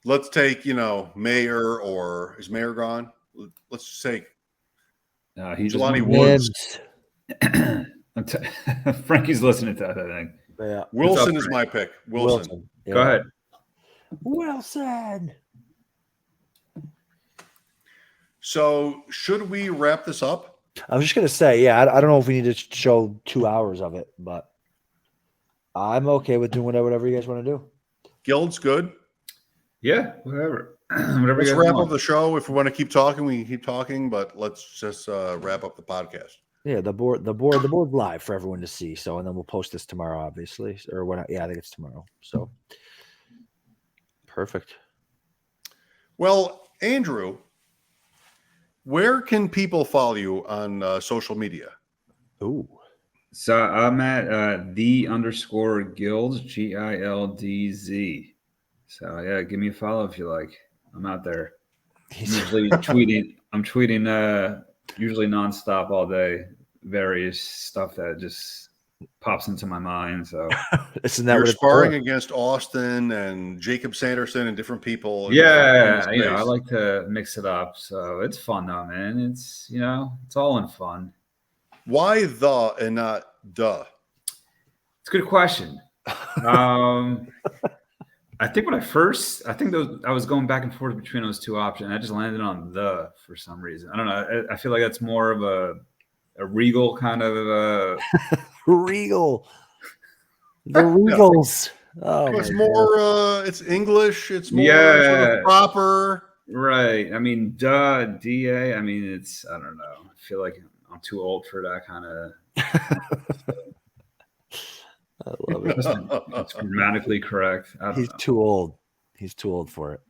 Let's take, Mayer or is Mayer gone? Let's just take He just Jelani Mims. Woods. Frankie's listening to that, I think. Yeah. Wilson up, is my pick. Wilson. Yeah. Go ahead. Wilson. So should we wrap this up? I was just gonna say, yeah. I don't know if we need to show 2 hours of it, but I'm okay with doing whatever you guys want to do. Gild's good. Yeah, whatever. Whatever Let's you guys wrap want. up the show. If we want to keep talking, we can keep talking, but let's just wrap up the podcast. Yeah, the board's live for everyone to see. So, and then we'll post this tomorrow, obviously, or when? Yeah, I think it's tomorrow. So, perfect. Well, Andrew, where can people follow you on social media? Ooh, So I'm at _Gildz, GILDZ. So yeah, give me a follow if you like. I'm out there. I'm usually tweeting. I'm tweeting usually nonstop all day. Various stuff that just pops into my mind. So isn't that You're what it's sparring for? against Austin and Jacob Sanderson and different people. in yeah, the you know, I space. like to mix it up. So it's fun though, man. It's it's all in fun. Why the and not duh? It's a good question. I think I was going back and forth between those two options. I just landed on the for some reason. I don't know. I feel like that's more of a regal kind of. Regal. The Regals. Oh, It's my more. It's English. It's more sort Yeah. of proper. Right. I mean, DA. I mean, it's. I don't know. I feel like I'm too old for that kind of. I love it. It's grammatically correct. I don't He's know. too old. He's too old for it.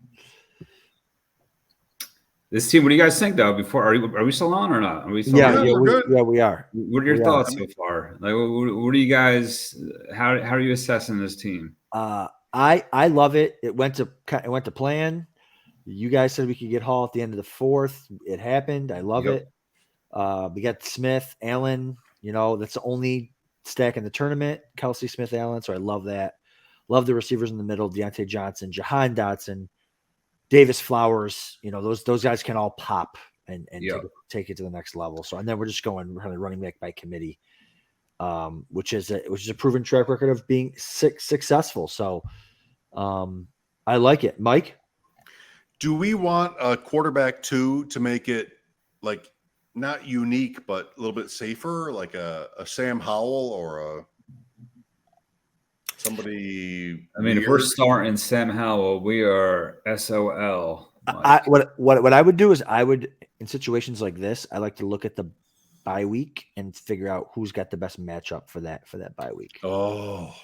This team. What do you guys think though? Before are we still on or not? Are we still Yeah, on? we're good. we are. What are your Yeah. thoughts so far? Like, what are you guys? How are you assessing this team? I love it. It went to plan. You guys said we could get Hall at the end of the 4th. It happened. I love Yep. it. We got Smith, Allen. That's the only stack in the tournament. Kelsey, Smith, Allen. So I love that. Love the receivers in the middle. Deontay Johnson, Jahan Dotson, Davis Flowers. Those guys can all pop and Yeah. take it to the next level. So, and then we're just going kind of running back by committee, which is a proven track record of being successful. So, I like it. Mike? Do we want a quarterback 2 to make it like not unique, but a little bit safer, like a Sam Howell or a somebody? I mean, if we're starting Sam Howell, we are SOL. What I would do is in situations like this, I like to look at the bye week and figure out who's got the best matchup for that bye week. Oh,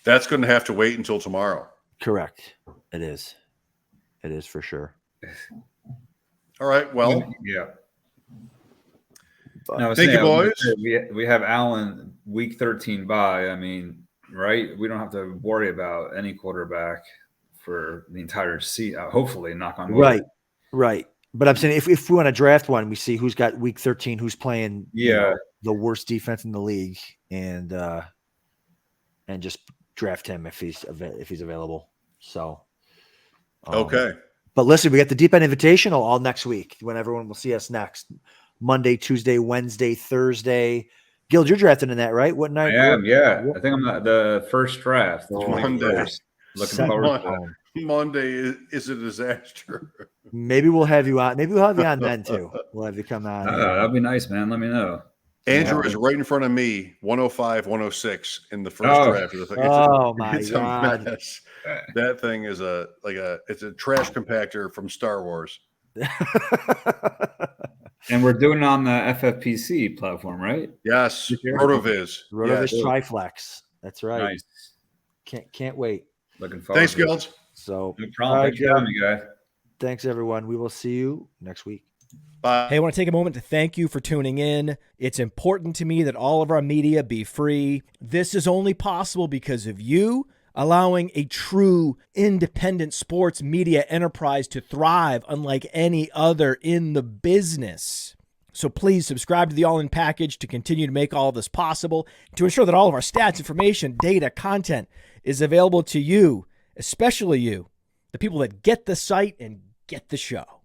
that's going to have to wait until tomorrow. Correct. It is for sure. All right. Well, yeah. But, No, thank you, boys. We have Allen week 13 bye. I mean, right? We don't have to worry about any quarterback for the entire season. Hopefully, knock on wood. Right. But I'm saying if we want to draft one, we see who's got week 13, who's playing the worst defense in the league, and just draft him if he's available. So okay. But listen, we got the Deep End Invitational all next week when everyone will see us next. Monday, Tuesday, Wednesday, Thursday. Gildz, you're drafting in that, right? What night? I am, yeah. I think I'm the first draft. Monday. Looking forward to it. Monday is a disaster. Maybe we'll have you on. Maybe we'll have you on then too. We'll have you come on. That'd be nice, man. Let me know. Andrew is right in front of me, 105, 106 in the first draft. It's a mess. That thing is it's a trash compactor from Star Wars. And we're doing it on the FFPC platform, right? Yes, RotoViz. RotoViz Triflex. That's right. Nice. Can't wait. Looking forward. Thanks, to it. Gildz. So no problem. Thanks for having me, guys. Thanks, everyone. We will see you next week. Bye. Hey, I want to take a moment to thank you for tuning in. It's important to me that all of our media be free. This is only possible because of you allowing a true independent sports media enterprise to thrive unlike any other in the business. So please subscribe to the All In Package to continue to make all of this possible, to ensure that all of our stats, information, data, content is available to you, especially you, the people that get the site and get the show.